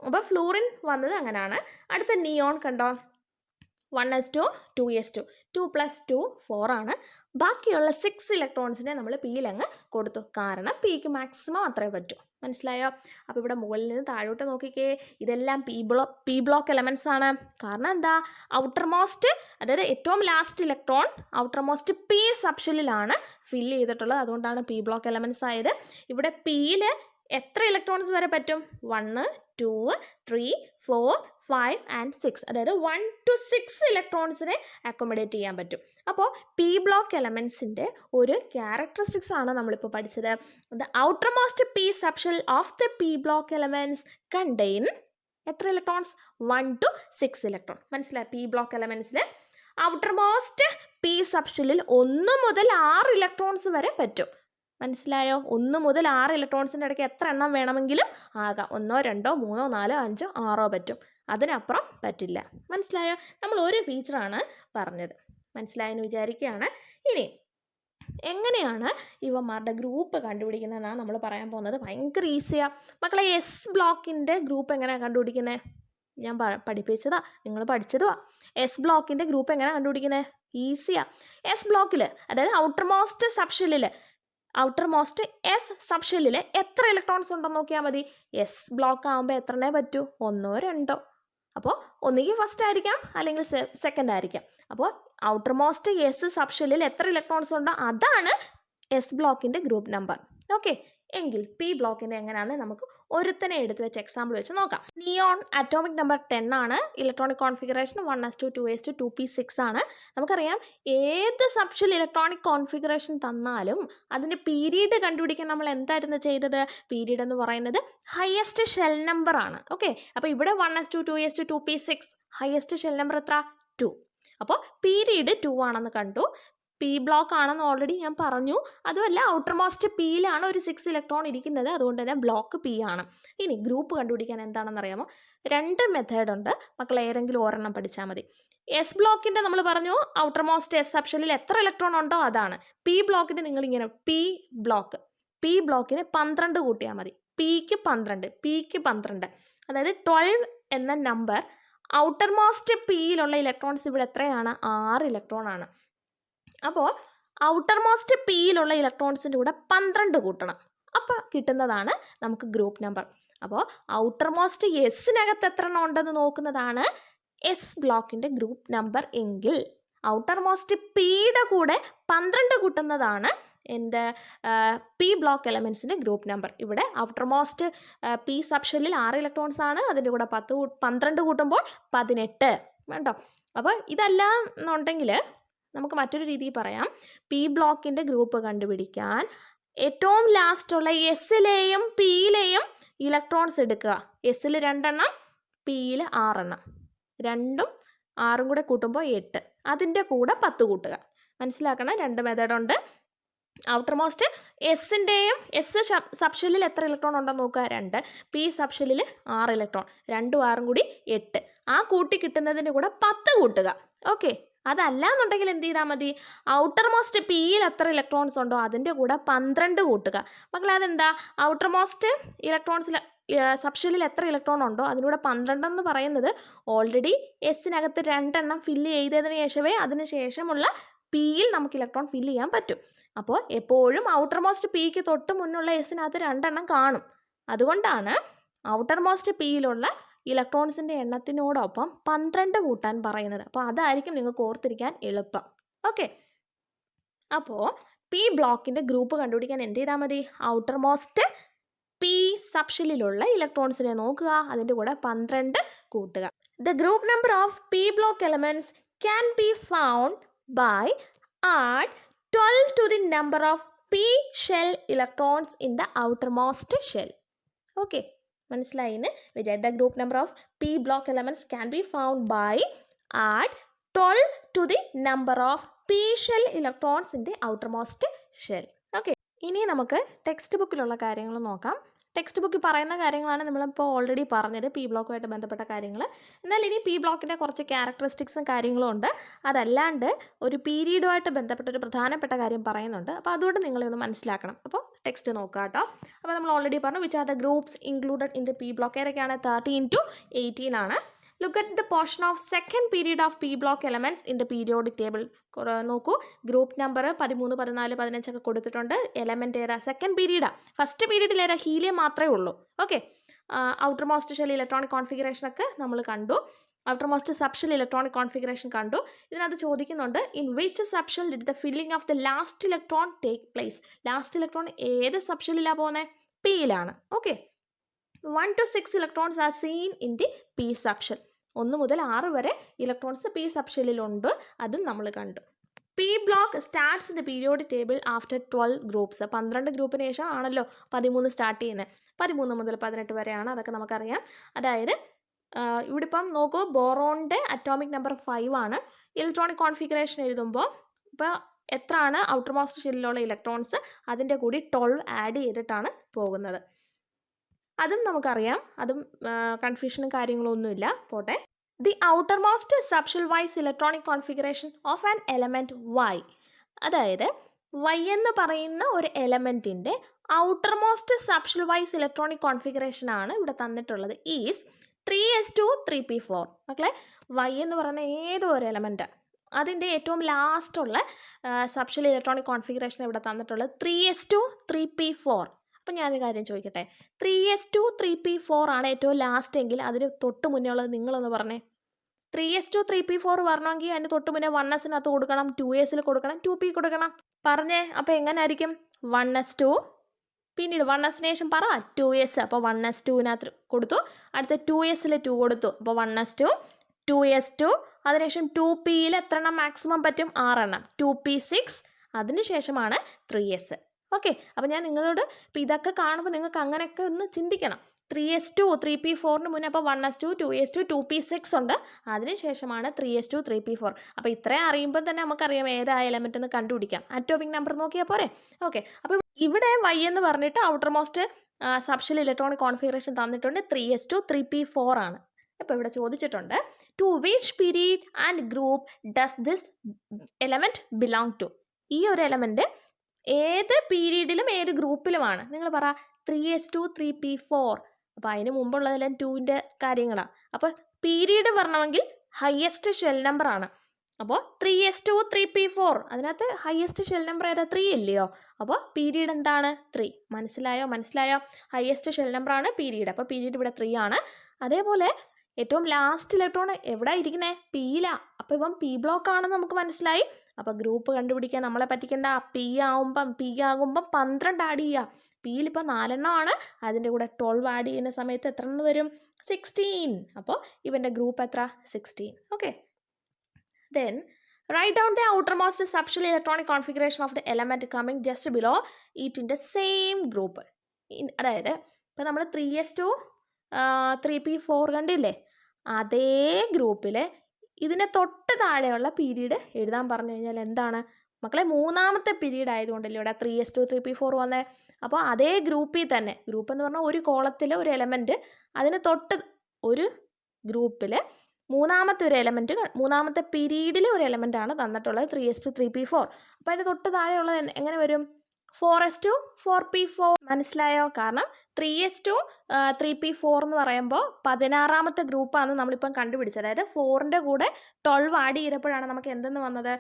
അപ്പോൾ ഫ്ലൂറിൻ വന്നത് അങ്ങനെയാണ്. അടുത്ത നിയോൺ കണ്ടോ, 1s2, 2s2, 2 + 2 4 ആണ്. ബാക്കിയുള്ള 6 ഇലക്ട്രോൺസിനെ നമ്മൾ പിയിൽ അങ്ങ് കൊടുത്തു, കാരണം പിക്ക് മാക്സിമം അത്രേ പറ്റൂ. മനസ്സിലായോ? അപ്പോൾ ഇവിടെ മുകളിൽ നിന്ന് താഴോട്ട് നോക്കിക്കേ, ഇതെല്ലാം പി ബ്ലോക്ക് എലമെൻറ്റ്സ് ആണ്. കാരണം എന്താ? ഔട്ടർ മോസ്റ്റ്, അതായത് ഏറ്റവും last electron outermost P സബ്ഷെല്ലിലാണ് ഫില്ല് ചെയ്തിട്ടുള്ളത്. അതുകൊണ്ടാണ് പി ബ്ലോക്ക് എലമെൻറ്റ്സ് ആയത്. ഇവിടെ പിയിൽ എത്ര ഇലക്ട്രോൺസ് വരെ പറ്റും? 1, 2, 3, 4, 5 ആൻഡ് 6, അതായത് 1 to 6 ഇലക്ട്രോൺസിനെ അക്കോമഡേറ്റ് ചെയ്യാൻ പറ്റും. അപ്പോൾ പി ബ്ലോക്ക് എലമെൻസിൻ്റെ ഒരു ക്യാരക്ടറിസ്റ്റിക്സ് ആണ് നമ്മളിപ്പോൾ പഠിച്ചത്. The outermost P subshell of the P block elements contain എത്ര ഇലക്ട്രോൺസ്? 1 to 6 electron. മനസ്സിലായി? പി ബ്ലോക്ക് എലമെൻറ്റ്സിൽ ഔട്ടർ മോസ്റ്റ് പി സബ്ഷെല്ലിൽ 1 മുതൽ 6 ഇലക്ട്രോൺസ് വരെ പറ്റും. മനസ്സിലായോ? 1 മുതൽ 6 ഇലക്ട്രോൺസിൻ്റെ ഇടയ്ക്ക് എത്ര എണ്ണം വേണമെങ്കിലും ആകാം. 1, 2, 3, 4, 5, 6 പറ്റും, അതിനപ്പുറം പറ്റില്ല. മനസ്സിലായോ? നമ്മൾ ഒരു ഫീച്ചറാണ് പറഞ്ഞത്. മനസ്സിലായെന്ന് വിചാരിക്കുകയാണ്. ഇനി എങ്ങനെയാണ് ഇവന്മാരുടെ ഗ്രൂപ്പ് കണ്ടുപിടിക്കുന്നതെന്നാണ് നമ്മൾ പറയാൻ പോകുന്നത്. ഭയങ്കര ഈസിയാണ് മക്കളെ. എസ് ബ്ലോക്കിൻ്റെ ഗ്രൂപ്പ് എങ്ങനെയാണ് കണ്ടുപിടിക്കുന്നത്? ഞാൻ പഠിപ്പിച്ചതാ, നിങ്ങൾ പഠിച്ചതുവാ. എസ് ബ്ലോക്കിൻ്റെ ഗ്രൂപ്പ് എങ്ങനെയാണ് കണ്ടുപിടിക്കുന്നത്? ഈസിയാണ്. എസ് ബ്ലോക്കിൽ, അതായത് ഔട്ടർ മോസ്റ്റ് സബ്ഷെല്ലിൽ, ഔട്ടർ മോസ്റ്റ് എസ് സബ്ഷെല്ലിൽ എത്ര ഇലക്ട്രോൺസ് ഉണ്ടെന്ന് നോക്കിയാൽ മതി. എസ് ബ്ലോക്ക് ആകുമ്പോൾ എത്രണ്ണേ പറ്റൂ? 1, 2. അപ്പോൾ ഒന്നുകിൽ ഫസ്റ്റ് ആയിരിക്കാം, അല്ലെങ്കിൽ സെക്കൻഡ് ആയിരിക്കാം. അപ്പോൾ ഔട്ടർ മോസ്റ്റ് എസ് സബ്ഷെല്ലിൽ എത്ര ഇലക്ട്രോൺസ് ഉണ്ടോ അതാണ് എസ് ബ്ലോക്കിൻ്റെ ഗ്രൂപ്പ് നമ്പർ. ഓക്കെ, എങ്കിൽ പി ബ്ലോക്കിൻ്റെ എങ്ങനെയാണെന്ന് നമുക്ക് ഒരുത്തനെ എടുത്ത് വെച്ച് എക്സാമ്പിൾ വെച്ച് നോക്കാം. നിയോൺ അറ്റോമിക് നമ്പർ 10 ആണ്. Electronic configuration 1s2 2s2 2p6 ആണ്. നമുക്കറിയാം ഏത് സബ്ഷെൽ ഇലക്ട്രോണിക് കോൺഫിഗറേഷൻ തന്നാലും അതിൻ്റെ പീരീഡ് കണ്ടുപിടിക്കാൻ നമ്മൾ എന്തായിരുന്നു ചെയ്തത്? പീരീഡ് എന്ന് പറയുന്നത് ഹയസ്റ്റ് ഷെൽ നമ്പർ ആണ്. ഓക്കെ, അപ്പോൾ ഇവിടെ 1s2 2s2 2p6 highest shell number എത്ര? 2. അപ്പോൾ പീരീഡ് 2 ആണെന്ന് കണ്ടു. പി ബ്ലോക്ക് ആണെന്ന് ഓൾറെഡി ഞാൻ പറഞ്ഞു. അതുമല്ല ഔട്ടർ മോസ്റ്റ് പിയിലാണ് ഒരു 6 ഇലക്ട്രോൺ ഇരിക്കുന്നത്, അതുകൊണ്ട് തന്നെ ബ്ലോക്ക് പി ആണ്. ഇനി ഗ്രൂപ്പ് കണ്ടുപിടിക്കാൻ എന്താണെന്ന് അറിയാമോ? 2 മെത്തേഡ് ഉണ്ട്. മക്കൾ ഏതെങ്കിലും ഒരെണ്ണം പഠിച്ചാൽ മതി. എസ് ബ്ലോക്കിൻ്റെ നമ്മൾ പറഞ്ഞു ഔട്ടർ മോസ്റ്റ് എസ് സബ്ഷെല്ലിൽ എത്ര ഇലക്ട്രോൺ ഉണ്ടോ അതാണ്. പി ബ്ലോക്കിന് നിങ്ങളിങ്ങനെ പി ബ്ലോക്കിന് 12 കൂട്ടിയാൽ മതി. പിക്ക് 12, അതായത് 12 എന്ന നമ്പർ ഔട്ടർ മോസ്റ്റ് പിയിലുള്ള ഇലക്ട്രോൺസ് ഇവിടെ എത്രയാണ്? 6 ഇലക്ട്രോൺ ആണ്. അപ്പോൾ ഔട്ടർ മോസ്റ്റ് പിയിലുള്ള ഇലക്ട്രോൺസിൻ്റെ കൂടെ 12 കൂട്ടണം. അപ്പോൾ കിട്ടുന്നതാണ് നമുക്ക് ഗ്രൂപ്പ് നമ്പർ. അപ്പോൾ ഔട്ടർ മോസ്റ്റ് എസിനകത്ത് എത്ര എണ്ണം ഉണ്ടെന്ന് നോക്കുന്നതാണ് എസ് ബ്ലോക്കിൻ്റെ ഗ്രൂപ്പ് നമ്പർ എങ്കിൽ ഔട്ടർ മോസ്റ്റ് പിയുടെ കൂടെ 12 കൂട്ടുന്നതാണ് എൻ്റെ പി ബ്ലോക്ക് എലമെൻസിൻ്റെ ഗ്രൂപ്പ് നമ്പർ. ഇവിടെ ഔട്ടർ മോസ്റ്റ് പി സബ്ഷെല്ലിൽ 6 ഇലക്ട്രോൺസ് ആണ്. അതിൻ്റെ കൂടെ 12 കൂട്ടുമ്പോൾ 18 വേണ്ടോ. അപ്പോൾ ഇതല്ല എന്നുണ്ടെങ്കിൽ നമുക്ക് മറ്റൊരു രീതിയിൽ പറയാം. പി ബ്ലോക്കിൻ്റെ ഗ്രൂപ്പ് കണ്ടുപിടിക്കാൻ ഏറ്റവും ലാസ്റ്റുള്ള എസിലെയും പിയിലെയും ഇലക്ട്രോൺസ് എടുക്കുക. എസിൽ 2 എണ്ണം, പിയിൽ 6 എണ്ണം. 2ഉം 6ഉം കൂടെ കൂട്ടുമ്പോൾ 8. അതിൻ്റെ കൂടെ 10 കൂട്ടുക. മനസ്സിലാക്കണം, 2 മെത്തേഡുണ്ട്. ഔട്ടർ മോസ്റ്റ് എസിൻ്റെയും എസ് സബ്ഷെല്ലിൽ എത്ര ഇലക്ട്രോൺ ഉണ്ടെന്ന് നോക്കുക? 2. P സബ്ഷെല്ലിൽ 6 electron. 2ഉം 6ഉം കൂടി 8. ആ കൂട്ടി കിട്ടുന്നതിൻ്റെ കൂടെ 10 കൂട്ടുക. ഓക്കെ, അതല്ല എന്നുണ്ടെങ്കിൽ എന്ത് ചെയ്താൽ മതി? ഔട്ടർ മോസ്റ്റ് പിയിൽ എത്ര ഇലക്ട്രോൺസ് ഉണ്ടോ അതിൻ്റെ കൂടെ 12 കൂട്ടുക. മക്കളെ അതെന്താ? ഔട്ടർ മോസ്റ്റ് ഇലക്ട്രോൺസിൽ സബ്ഷെല്ലിൽ എത്ര ഇലക്ട്രോൺ ഉണ്ടോ അതിലൂടെ 12 എന്ന് പറയുന്നത് ഓൾറെഡി എസിനകത്ത് 2 എണ്ണം ഫില്ല് ചെയ്തതിന് ശേഷമേ അതിന് ശേഷമുള്ള പിയിൽ നമുക്ക് ഇലക്ട്രോൺ ഫില്ല് ചെയ്യാൻ പറ്റും. അപ്പോൾ എപ്പോഴും ഔട്ടർ മോസ്റ്റ് പിക്ക് തൊട്ട് മുന്നുള്ള എസിനകത്ത് 2 എണ്ണം കാണും. അതുകൊണ്ടാണ് ഔട്ടർ മോസ്റ്റ് പിയിലുള്ള ഇലക്ട്രോൺസിൻ്റെ എണ്ണത്തിനോടൊപ്പം 12 കൂട്ടാൻ പറയുന്നത്. അപ്പോൾ അതായിരിക്കും നിങ്ങൾക്ക് ഓർത്തിരിക്കാൻ എളുപ്പം. ഓക്കെ, അപ്പോൾ പി ബ്ലോക്കിൻ്റെ ഗ്രൂപ്പ് കണ്ടുപിടിക്കാൻ എന്ത് ചെയ്താൽ മതി? ഔട്ടർ മോസ്റ്റ് പി സബ്ഷെല്ലിലുള്ള ഇലക്ട്രോൺസിനെ നോക്കുക, അതിൻ്റെ കൂടെ 12 കൂട്ടുക. The group number of p block elements can be found by add 12 to the number of p shell electrons in the outermost shell. Okay, മനസ്സിലായിന്ന് വിചാരിച്ച group number of p block elements can be found by add 12 to the number of p shell electrons in the outermost shell. Okay, ഇനി നമുക്ക് text ബുക്കിലുള്ള കാര്യങ്ങൾ നോക്കാം. Text ബുക്കിൽ പറയുന്ന കാര്യങ്ങളാണ് നമ്മളിപ്പോൾ ഓൾറെഡി പറഞ്ഞത്, പി ബ്ലോക്കുമായിട്ട് ബന്ധപ്പെട്ട കാര്യങ്ങൾ. എന്നാൽ ഇനി പി ബ്ലോക്കിൻ്റെ കുറച്ച് ക്യാരക്ടറിസ്റ്റിക്സും കാര്യങ്ങളും ഉണ്ട്. അതല്ലാണ്ട് ഒരു പീരീഡുമായിട്ട് ബന്ധപ്പെട്ട ഒരു പ്രധാനപ്പെട്ട കാര്യം പറയുന്നുണ്ട്. അപ്പോൾ അതുകൊണ്ട് നിങ്ങളൊന്ന് മനസ്സിലാക്കണം. അപ്പോൾ ടെക്സ്റ്റ് നോക്കുക കേട്ടോ. അപ്പോൾ നമ്മൾ ഓൾറെഡി പറഞ്ഞു which are the groups included in the P block. ഏതൊക്കെയാണ്? 13 to 18 ആണ്. Look at the portion of second period of p block elements in the periodic table. നോക്കൂ, ഗ്രൂപ്പ് നമ്പർ 13, 14, 15 ഒക്കെ കൊടുത്തിട്ടുണ്ട്. എലമെൻറ്റ് ഏതാ? സെക്കൻഡ് പീരീഡാണ്. ഫസ്റ്റ് പീരീഡിൽ ഏതാ? Helium മാത്രമേ ഉള്ളൂ. Okay, outermost shell electronic കോൺഫിഗറേഷനൊക്കെ നമ്മൾ കണ്ടു. Outermost subshell electronic configuration കണ്ടു. ഇതിനകത്ത് ചോദിക്കുന്നുണ്ട് in which subshell did the filling of the last electron take place. Last electron ഏത് സബ്ഷെല്ലിലാണ് പോകുന്നത്? പിയിലാണ്. Okay, 1 to 6 electrons are seen in the P subshell. 1 മുതൽ 6 വരെ ഇലക്ട്രോൺസ് പി സബ്ഷെല്ലിലുണ്ട്, അതും നമ്മൾ കണ്ടു. P block starts in the periodic table after 12 groups. 12 ഗ്രൂപ്പിന് ശേഷം ആണല്ലോ 13 സ്റ്റാർട്ട് ചെയ്യുന്നത്. 13 മുതൽ 18 വരെയാണ്, അതൊക്കെ നമുക്കറിയാം. അതായത് ഇവിടെ ഇപ്പം നോക്കൂ, ബോറോണിൻ്റെ അറ്റോമിക് നമ്പർ 5 ആണ്. ഇലക്ട്രോണിക് കോൺഫിഗറേഷൻ എഴുതുമ്പോൾ ഇപ്പോൾ എത്രയാണ് ഔട്ടർ മോസ്റ്റ് ഷെല്ലിലുള്ള ഇലക്ട്രോൺസ് അതിൻ്റെ കൂടി 12 ആഡ് ചെയ്തിട്ടാണ് പോകുന്നത്. അതും നമുക്കറിയാം, അതും കൺഫ്യൂഷനും കാര്യങ്ങളൊന്നുമില്ല, പോട്ടെ. The outermost subshell wise electronic configuration of an element Y. അതായത് വൈ എന്ന് പറയുന്ന ഒരു എലമെൻറ്റിൻ്റെ ഔട്ടർമോസ്റ്റ് സബ്ഷെൽ വൈസ് ഇലക്ട്രോണിക് കോൺഫിഗറേഷനാണ് ഇവിടെ തന്നിട്ടുള്ളത്. Is 3s2 3p4. മക്കളെ, വൈ എന്ന് പറയുന്ന ഏതോ ഒരു എലമെൻറ്റാണ്, അതിൻ്റെ ഏറ്റവും ലാസ്റ്റുള്ള സബ്ഷെൽ ഇലക്ട്രോണിക് കോൺഫിഗറേഷൻ ഇവിടെ തന്നിട്ടുള്ളത് 3s2 3p4. അപ്പം ഞാനൊരു കാര്യം ചോദിക്കട്ടെ, 3s2 3p4 ആണ് ഏറ്റവും ലാസ്റ്റ് എങ്കിൽ അതിന് തൊട്ട് മുന്നേ ഉള്ളത് നിങ്ങളൊന്ന് പറഞ്ഞേ. 3s2 3p4 പറഞ്ഞെങ്കിൽ അതിന് തൊട്ട് മുന്നേ 1sനകത്ത് കൊടുക്കണം, 2sൽ കൊടുക്കണം, 2p കൊടുക്കണം. പറഞ്ഞേ, അപ്പോൾ എങ്ങനെ ആയിരിക്കും? 1s2 പിന്നീട് 1s ശേഷം പറ 2s. അപ്പോൾ 1s2 കൊടുത്തു. അടുത്ത 2sൽ 2 കൊടുത്തു. അപ്പോൾ 1s2 2s2. അതിനുശേഷം 2pയിൽ എത്ര എണ്ണം മാക്സിമം പറ്റും? 6 എണ്ണം. 2p6. അതിനുശേഷമാണ് 3s. ഓക്കെ, അപ്പോൾ ഞാൻ നിങ്ങളോട് ഇപ്പോൾ ഇതൊക്കെ കാണുമ്പോൾ നിങ്ങൾക്ക് അങ്ങനെയൊക്കെ ഒന്ന് ചിന്തിക്കണം. 3s2 3p4 മുന്നേ അപ്പോൾ 1s2 2s2 2p6 ഉണ്ട്. അതിനുശേഷമാണ് 3s2 3p4. അപ്പോൾ ഇത്രയും അറിയുമ്പോൾ തന്നെ നമുക്കറിയാം ഏതാ എലമെൻ്റ് എന്ന് കണ്ടുപിടിക്കാം. അറ്റോമിക് നമ്പർ നോക്കിയാൽ പോരെ. ഓക്കെ, അപ്പോൾ ഇവിടെ y എന്ന് പറഞ്ഞിട്ട് outermost subshell electronic configuration തന്നിട്ടുണ്ട്. 3s2 3p4 ആണ്. അപ്പോൾ ഇവിടെ ചോദിച്ചിട്ടുണ്ട് to which period and group does this element belong to. ഈ ഒരു എലമെൻറ്റ് ഏത് പീരീഡിലും ഏത് ഗ്രൂപ്പിലുമാണ്? നിങ്ങൾ പറ 3s2 3p4. അപ്പോൾ അതിന് മുമ്പുള്ളതെല്ലാം 2ൻ്റെ കാര്യങ്ങളാണ്. അപ്പോൾ പീരീഡ് പറഞ്ഞണമെങ്കിൽ ഹയസ്റ്റ് ഷെൽ നമ്പർ ആണ്. അപ്പോൾ 3s2 3p4 അതിനകത്ത് ഹയസ്റ്റ് ഷെൽ നമ്പർ ഏതാ? 3 ഇല്ലയോ? അപ്പോൾ പീരീഡ് എന്താണ്? 3. മനസ്സിലായോ? ഹയസ്റ്റ് ഷെൽ നമ്പർ ആണ് പീരീഡ്. അപ്പോൾ പീരീഡ് ഇവിടെ 3 ആണ്. അതേപോലെ ഏറ്റവും ലാസ്റ്റ് ഇലക്ട്രോൺ എവിടെ ഇരിക്കുന്നത്? പിയിലാണ്. അപ്പോൾ ഇപ്പം പി ബ്ലോക്ക് ആണെന്ന് നമുക്ക് മനസ്സിലായി. അപ്പോൾ ഗ്രൂപ്പ് കണ്ടുപിടിക്കാൻ നമ്മളെ പറ്റിക്കേണ്ട. പി ആകുമ്പം 12 ആഡ് ചെയ്യുക. പിയിൽ ഇപ്പോൾ 4 എണ്ണമാണ്. അതിൻ്റെ കൂടെ 12 ആഡ് ചെയ്യുന്ന സമയത്ത് എത്ര എണ്ണം വരും? 16. അപ്പോൾ ഇവൻ്റെ ഗ്രൂപ്പ് എത്ര? 16. Okay, then write down the outermost subshell electronic configuration of the element coming just below it in the same group. അതായത് ഇപ്പോൾ നമ്മൾ 3s2 3p4 കണ്ടില്ലേ? അതേ ഗ്രൂപ്പിൽ ഇതിൻ്റെ തൊട്ട് താഴെയുള്ള പീരീഡ് എഴുതാൻ പറഞ്ഞു കഴിഞ്ഞാൽ എന്താണ് മക്കളെ? മൂന്നാമത്തെ പീരീഡ് ആയതുകൊണ്ടല്ലേ ഇവിടെ 3s2 3p4 വന്നേ. അപ്പോൾ അതേ ഗ്രൂപ്പിൽ തന്നെ, ഗ്രൂപ്പ് എന്ന് പറഞ്ഞാൽ ഒരു കോളത്തിൽ ഒരു എലമെൻറ്റ്, അതിന് തൊട്ട് ഒരു ഗ്രൂപ്പിൽ മൂന്നാമത്തെ ഒരു എലമെൻറ്റ്, മൂന്നാമത്തെ പീരീഡിൽ ഒരു എലമെൻ്റാണ് തന്നിട്ടുള്ളത് 3s2 3p4. അപ്പോൾ അതിന് തൊട്ട് താഴെയുള്ളത് എങ്ങനെ വരും? 4s2 4p4. മനസ്സിലായോ? കാരണം 3s2 3p4 എന്ന് പറയുമ്പോൾ 16ാമത്തെ ഗ്രൂപ്പാണ് നമ്മളിപ്പം കണ്ടുപിടിച്ചത്. അതായത് 4ൻ്റെ കൂടെ 12 ആഡ് ചെയ്തപ്പോഴാണ് നമുക്ക് എന്തെന്ന് വന്നത്?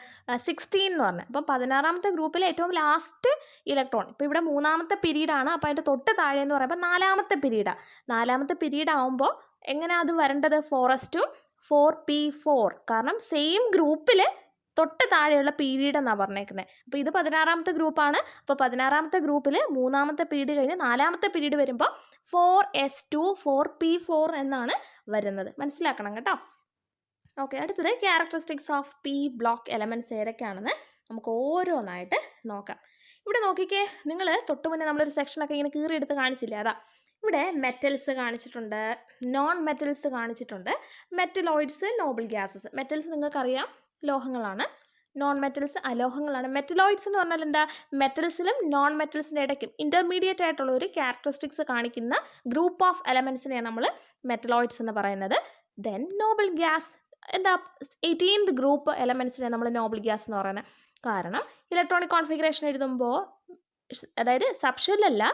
16 എന്ന് പറഞ്ഞത്. അപ്പം 16ാമത്തെ ഗ്രൂപ്പിലെ ഏറ്റവും ലാസ്റ്റ് ഇലക്ട്രോൺ. ഇപ്പോൾ ഇവിടെ മൂന്നാമത്തെ പീരീഡാണ്. അപ്പോൾ അതിൻ്റെ തൊട്ട് താഴെ എന്ന് പറയുമ്പോൾ 4ാമത്തെ പീരീഡാണ്. 4ാമത്തെ പീരീഡ് ആകുമ്പോൾ എങ്ങനെയാണ് അത് വരേണ്ടത്? 4s2 4p4. കാരണം സെയിം ഗ്രൂപ്പിൽ തൊട്ട് താഴെയുള്ള പീരീഡ് എന്നാണ് പറഞ്ഞേക്കുന്നത്. അപ്പോൾ ഇത് 16ാമത്തെ ഗ്രൂപ്പാണ്. അപ്പോൾ 16ാമത്തെ ഗ്രൂപ്പിൽ മൂന്നാമത്തെ പീരീഡ് കഴിഞ്ഞ് 4ാമത്തെ പീരീഡ് വരുമ്പോൾ 4s2 4p4 എന്നാണ് വരുന്നത്. മനസ്സിലാക്കണം കേട്ടോ. ഓക്കെ, അടുത്തത് characteristics of p block elements ഏതൊക്കെയാണെന്ന് നമുക്ക് ഓരോന്നായിട്ട് നോക്കാം. ഇവിടെ നോക്കിക്കേ, നിങ്ങൾ തൊട്ട് മുന്നേ നമ്മളൊരു സെക്ഷനൊക്കെ ഇങ്ങനെ കീറിയെടുത്ത് കാണിച്ചില്ലേ? അതാ ഇവിടെ മെറ്റൽസ് കാണിച്ചിട്ടുണ്ട്, നോൺ മെറ്റൽസ് കാണിച്ചിട്ടുണ്ട്, മെറ്റലോയിഡ്സ്, നോബിൾ ഗ്യാസസ്. മെറ്റൽസ് നിങ്ങൾക്കറിയാം ലോഹങ്ങളാണ്, നോൺ മെറ്റൽസ് അലോഹങ്ങളാണ്. മെറ്റലോയിഡ്സ് എന്ന് പറഞ്ഞാൽ എന്താ? മെറ്റൽസിലും നോൺ മെറ്റൽസിൻ്റെ ഇടയ്ക്കും ഇൻ്റർമീഡിയറ്റ് ആയിട്ടുള്ള ഒരു ക്യാരക്ടറിസ്റ്റിക്സ് കാണിക്കുന്ന ഗ്രൂപ്പ് ഓഫ് എലമെൻറ്റ്സിനെയാണ് നമ്മൾ മെറ്റലോയിഡ്സ് എന്ന് പറയുന്നത്. ദെൻ നോബിൾ ഗ്യാസ് എന്താ? 18th ഗ്രൂപ്പ് എലമെൻറ്റ്സിനെ നമ്മൾ നോബിൾ ഗ്യാസ് എന്ന് പറയുന്നത്. കാരണം ഇലക്ട്രോണിക് കോൺഫിഗറേഷൻ എഴുതുമ്പോൾ, അതായത് സബ് ഷെല്ലല്ല,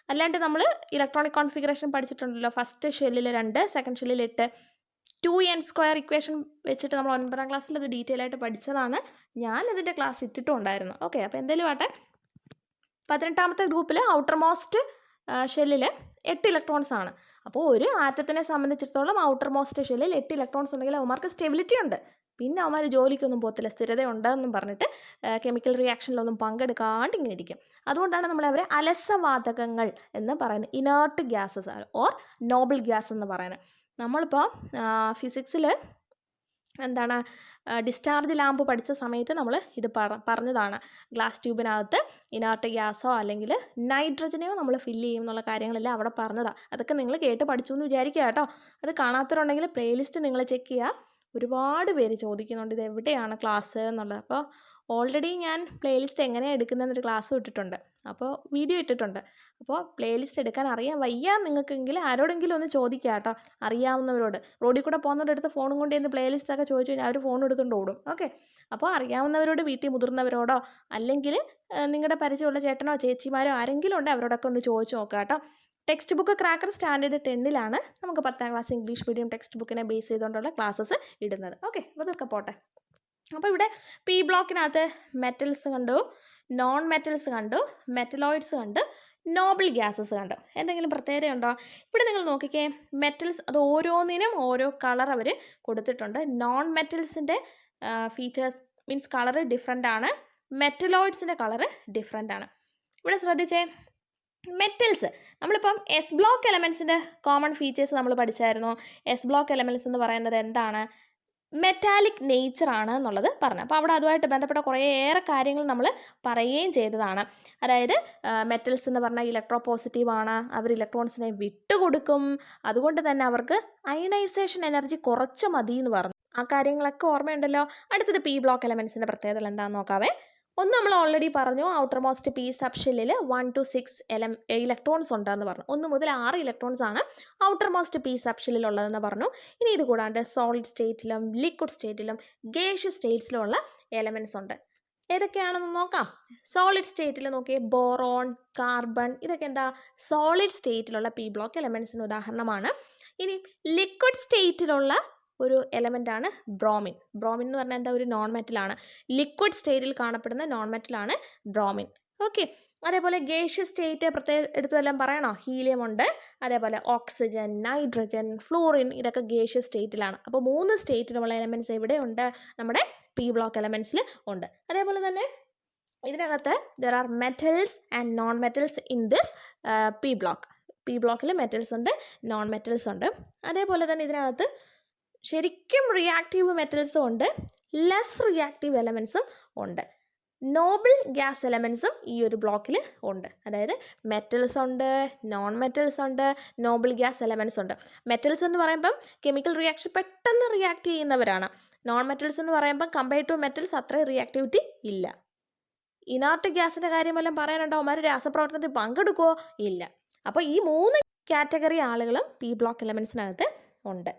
അല്ലാണ്ട് നമ്മൾ ഇലക്ട്രോണിക് കോൺഫിഗറേഷൻ പഠിച്ചിട്ടുണ്ടല്ലോ. ഫസ്റ്റ് ഷെല്ലിൽ 2, സെക്കൻഡ് ഷെല്ലിൽ 8, 2n² ഇക്വേഷൻ വെച്ചിട്ട് നമ്മൾ 9ാം ക്ലാസ്സിൽ അത് ഡീറ്റെയിൽ ആയിട്ട് പഠിച്ചതാണ്. ഞാൻ ഇതിൻ്റെ ക്ലാസ് ഇട്ടിട്ടുണ്ടായിരുന്നു. ഓക്കെ, അപ്പോൾ എന്തെങ്കിലും ആട്ടെ, 18ാമത്തെ ഗ്രൂപ്പിൽ ഔട്ടർ മോസ്റ്റ് ഷെല്ലിൽ 8 ഇലക്ട്രോൺസ് ആണ്. അപ്പോൾ ഒരു ആറ്റത്തിനെ സംബന്ധിച്ചിടത്തോളം ഔട്ടർ മോസ്റ്റ് ഷെല്ലിൽ 8 ഇലക്ട്രോൺസ് ഉണ്ടെങ്കിൽ അവന്മാർക്ക് സ്റ്റെബിലിറ്റി ഉണ്ട്. പിന്നെ അവന്മാർ ജോലിക്കൊന്നും പോകത്തില്ല, സ്ഥിരതയുണ്ടെന്നും പറഞ്ഞിട്ട് കെമിക്കൽ റിയാക്ഷനിലൊന്നും പങ്കെടുക്കാണ്ട് ഇങ്ങനെ ഇരിക്കും. അതുകൊണ്ടാണ് നമ്മളവരെ അലസവാതകങ്ങൾ എന്ന് പറയുന്നത്, inert gases or noble gas എന്ന് പറയുന്നത്. നമ്മളിപ്പോൾ ഫിസിക്സിൽ എന്താണ് ഡിസ്ചാർജ് ലാമ്പ് പഠിച്ച സമയത്ത് നമ്മൾ ഇത് പറഞ്ഞതാണ്. ഗ്ലാസ് ട്യൂബിനകത്ത് ഇനേർട്ട് ഗ്യാസോ അല്ലെങ്കിൽ നൈട്രജനെയോ നമ്മൾ ഫില്ല് ചെയ്യും എന്നുള്ള കാര്യങ്ങളെല്ലാം അവിടെ പറഞ്ഞതാണ്. അതൊക്കെ നിങ്ങൾ കേട്ട് പഠിച്ചു എന്ന് വിചാരിക്കുക കേട്ടോ. അത് കാണാത്തവരുണ്ടെങ്കിൽ പ്ലേലിസ്റ്റ് നിങ്ങൾ ചെക്ക് ചെയ്യുക. ഒരുപാട് പേര് ചോദിക്കുന്നുണ്ട് ഇത് എവിടെയാണ് ക്ലാസ് എന്നുള്ളത്. അപ്പോൾ ഓൾറെഡി ഞാൻ പ്ലേലിസ്റ്റ് എങ്ങനെയാണ് എടുക്കുന്നതെന്നൊരു ക്ലാസ് ഇട്ടിട്ടുണ്ട്, അപ്പോൾ വീഡിയോ ഇട്ടിട്ടുണ്ട്. അപ്പോൾ പ്ലേലിസ്റ്റ് എടുക്കാൻ അറിയാൻ വയ്യ നിങ്ങൾക്കെങ്കിൽ ആരോടെങ്കിലും ഒന്ന് ചോദിക്കുക കേട്ടോ, അറിയാവുന്നവരോട്. റോഡിൽ കൂടെ പോകുന്നവരുടെ അടുത്ത് ഫോണും കൊണ്ട് ചെന്ന് പ്ലേലിസ്റ്റൊക്കെ ചോദിച്ചു കഴിഞ്ഞാൽ അവർ ഫോൺ എടുത്തുകൊണ്ട് ഓടും. ഓക്കെ, അപ്പോൾ അറിയാവുന്നവരോട്, വീട്ടിൽ മുതിർന്നവരോടോ അല്ലെങ്കിൽ നിങ്ങളുടെ പരിചയമുള്ള ചേട്ടനോ ചേച്ചിമാരോ ആരെങ്കിലും ഉണ്ടെങ്കിൽ അവരോടൊക്കെ ഒന്ന് ചോദിച്ചു നോക്കുക കേട്ടോ. ടെക്സ്റ്റ് ബുക്ക് ക്രാക്കർ സ്റ്റാൻഡേർഡ് 10ലാണ് നമുക്ക് 10ാം ക്ലാസ് ഇംഗ്ലീഷ് മീഡിയം ടെക്സ്റ്റ് ബുക്കിനെ ബേസ് ചെയ്തുകൊണ്ടുള്ള ക്ലാസ്സസ് ഇടുന്നത്. ഓക്കെ, അപ്പോൾ ഇതൊക്കെ പോട്ടെ. അപ്പോൾ ഇവിടെ പി ബ്ലോക്കിനകത്ത് മെറ്റൽസ് കണ്ടു, നോൺ മെറ്റൽസ് കണ്ടു, മെറ്റലോയിഡ്സ് കണ്ടു, നോബിൾ ഗ്യാസസ് കണ്ടു. എന്തെങ്കിലും പ്രത്യേകതയുണ്ടോ? ഇവിടെ നിങ്ങൾ നോക്കിക്കേ, മെറ്റൽസ് അത് ഓരോന്നിനും ഓരോ കളർ അവർ കൊടുത്തിട്ടുണ്ട്. നോൺ മെറ്റൽസിൻ്റെ ഫീച്ചേഴ്സ് മീൻസ് കളറ് ഡിഫറെൻ്റ് ആണ്, മെറ്റലോയിഡ്സിൻ്റെ കളറ് ഡിഫറെൻ്റ് ആണ്. ഇവിടെ ശ്രദ്ധിച്ചേ, മെറ്റൽസ് നമ്മളിപ്പം എസ് ബ്ലോക്ക് എലമെൻസിൻ്റെ കോമൺ ഫീച്ചേഴ്സ് നമ്മൾ പഠിച്ചായിരുന്നു. എസ് ബ്ലോക്ക് എലമെൻറ്റ്സ് എന്ന് പറയുന്നത് എന്താണ്? മെറ്റാലിക് നേച്ചറാണ് എന്നുള്ളത് പറഞ്ഞു. അപ്പോൾ അവിടെ അതുമായിട്ട് ബന്ധപ്പെട്ട കുറേയേറെ കാര്യങ്ങൾ നമ്മൾ പറയുകയും ചെയ്തതാണ്. അതായത് മെറ്റൽസ് എന്ന് പറഞ്ഞാൽ ഇലക്ട്രോ പോസിറ്റീവാണ്, അവർ ഇലക്ട്രോൺസിനെ വിട്ടുകൊടുക്കും, അതുകൊണ്ട് തന്നെ അവർക്ക് അയണൈസേഷൻ എനർജി കുറച്ച് മതി എന്ന് പറഞ്ഞു. ആ കാര്യങ്ങളൊക്കെ ഓർമ്മയുണ്ടല്ലോ. അടുത്തത് പി ബ്ലോക്ക് എലമെൻസിൻ്റെ പ്രത്യേകതകൾ എന്താണെന്ന് നോക്കാവേ. ഒന്ന് നമ്മൾ ഓൾറെഡി പറഞ്ഞു, ഔട്ടർ മോസ്റ്റ് പി സബ് ഷെല്ലിൽ 1 to 6 ഇലക്ട്രോൺസ് ഉണ്ടെന്ന് പറഞ്ഞു. 1 മുതൽ 6 ഇലക്ട്രോൺസ് ആണ് ഔട്ടർ മോസ്റ്റ് പി സബ് ഷെല്ലിലുള്ളതെന്ന് പറഞ്ഞു. ഇനി ഇത് കൂടാണ്ട് സോളിഡ് സ്റ്റേറ്റിലും ലിക്വിഡ് സ്റ്റേറ്റിലും ഗേഷ്യസ് സ്റ്റേറ്റ്സിലും ഉള്ള എലമെൻറ്റ്സ് ഉണ്ട്. ഏതൊക്കെയാണെന്ന് നോക്കാം. സോളിഡ് സ്റ്റേറ്റിൽ നോക്കിയേ, ബോറോൺ, കാർബൺ, ഇതൊക്കെ എന്താ സോളിഡ് സ്റ്റേറ്റിലുള്ള പി ബ്ലോക്ക് എലമെൻറ്റ്സിന് ഉദാഹരണമാണ്. ഇനി ലിക്വിഡ് സ്റ്റേറ്റിലുള്ള ഒരു എലമെൻ്റാണ് ബ്രോമിൻ. ബ്രോമിൻ എന്ന് പറഞ്ഞാൽ എന്താ, ഒരു നോൺ മെറ്റലാണ്. ലിക്വിഡ് സ്റ്റേറ്റിൽ കാണപ്പെടുന്ന നോൺ മെറ്റലാണ് ബ്രോമിൻ. ഓക്കെ. അതേപോലെ ഗേഷ്യസ് സ്റ്റേറ്റ് പ്രത്യേകം എടുത്തുവെല്ലാം പറയണോ? ഹീലിയം ഉണ്ട്, അതേപോലെ ഓക്സിജൻ, നൈട്രജൻ, ഫ്ലോറിൻ, ഇതൊക്കെ ഗേഷ്യസ് സ്റ്റേറ്റിലാണ്. അപ്പോൾ 3 സ്റ്റേറ്റിലുള്ള എലമെൻറ്റ്സ് എവിടെ ഉണ്ട്? നമ്മുടെ പി ബ്ലോക്ക് എലമെൻറ്റ്സിൽ ഉണ്ട്. അതേപോലെ തന്നെ ഇതിനകത്ത് there are metals and non metals in this P block. P ബ്ലോക്കിൽ മെറ്റൽസ് ഉണ്ട്, നോൺ മെറ്റൽസ് ഉണ്ട്. അതേപോലെ തന്നെ ഇതിനകത്ത് ശരിക്കും റിയാക്റ്റീവ് മെറ്റൽസും ഉണ്ട്, ലെസ് റിയാക്റ്റീവ് എലമെൻസും ഉണ്ട്. നോബിൾ ഗ്യാസ് എലമെൻസും ഈ ഒരു ബ്ലോക്കിൽ ഉണ്ട്. അതായത് മെറ്റൽസ് ഉണ്ട്, നോൺ മെറ്റൽസ് ഉണ്ട്, നോബിൾ ഗ്യാസ് എലമെൻസ് ഉണ്ട്. മെറ്റൽസ് എന്ന് പറയുമ്പം കെമിക്കൽ റിയാക്ഷൻ പെട്ടെന്ന് റിയാക്ട് ചെയ്യുന്നവരാണ്. നോൺ മെറ്റൽസ് എന്ന് പറയുമ്പം കമ്പയർഡ് ടു മെറ്റൽസ് അത്രയും റിയാക്ടിവിറ്റി ഇല്ല. ഇനാർട്ട് ഗ്യാസിൻ്റെ കാര്യമെല്ലാം പറയാനുണ്ടോ? അവന്മാർ രാസപ്രവർത്തനത്തിൽ പങ്കെടുക്കുമോ? ഇല്ല. അപ്പോൾ ഈ 3 കാറ്റഗറി ആളുകളും പി ബ്ലോക്ക് എലമെൻസിനകത്ത് ഉണ്ട്.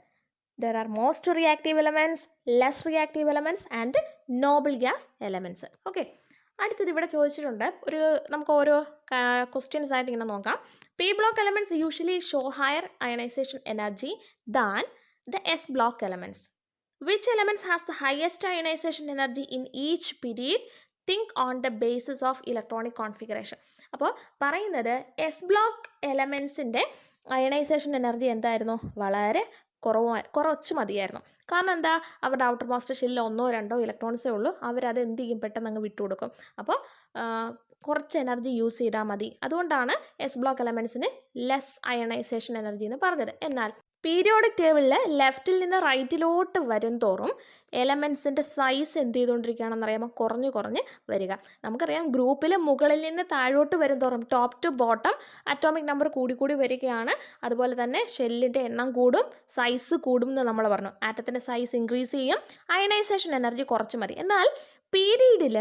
There are most reactive elements, less reactive elements and noble gas elements. Okay. അടുത്തത് ഇവിടെ ചോദിച്ചിട്ടുണ്ട്. നമുക്ക് ഓരോ ക്വസ്റ്റ്യൻസ് ആയിട്ട് ഇങ്ങനെ നോക്കാം. P block elements usually show higher ionisation energy than the s block elements. Which elements has the highest ionisation energy in each period? Think on the basis of electronic configuration. അപ്പോൾ പറയുന്നത് S block എലമെൻറ്റ്സിൻ്റെ ionisation energy എന്തായിരുന്നു? വളരെ കുറച്ച് മതിയായിരുന്നു. കാരണം എന്താ, അവരുടെ ഔട്ടർ മോസ്റ്റ് ഷെല്ലിൽ 1 or 2 ഇലക്ട്രോൺസേ ഉള്ളൂ. അവരത് എന്ത് ചെയ്യും? പെട്ടെന്ന് അങ്ങ് വിട്ടുകൊടുക്കും. അപ്പോൾ കുറച്ച് എനർജി യൂസ് ചെയ്താൽ മതി. അതുകൊണ്ടാണ് എസ് ബ്ലോക്ക് എലമെൻറ്റ്സിന് ലെസ് അയണൈസേഷൻ എനർജി എന്ന് പറഞ്ഞത്. എന്നാൽ പീരിയോഡിക് ടേബിളിൽ ലെഫ്റ്റിൽ നിന്ന് റൈറ്റിലോട്ട് വരും തോറും എലമെൻറ്റ്സിൻ്റെ സൈസ് എന്ത് ചെയ്തുകൊണ്ടിരിക്കുകയാണെന്ന് അറിയാമോ? കുറഞ്ഞ് വരിക. നമുക്കറിയാം, ഗ്രൂപ്പിൽ മുകളിൽ നിന്ന് താഴോട്ട് വരും തോറും top to bottom atomic number കൂടി വരികയാണ്. അതുപോലെ തന്നെ ഷെല്ലിൻ്റെ എണ്ണം കൂടും, സൈസ് കൂടും എന്ന് നമ്മൾ പറഞ്ഞു. ആറ്റത്തിൻ്റെ സൈസ് ഇൻക്രീസ് ചെയ്യും, അയണൈസേഷൻ എനർജി കുറച്ച് മതി. എന്നാൽ പീരീഡിൽ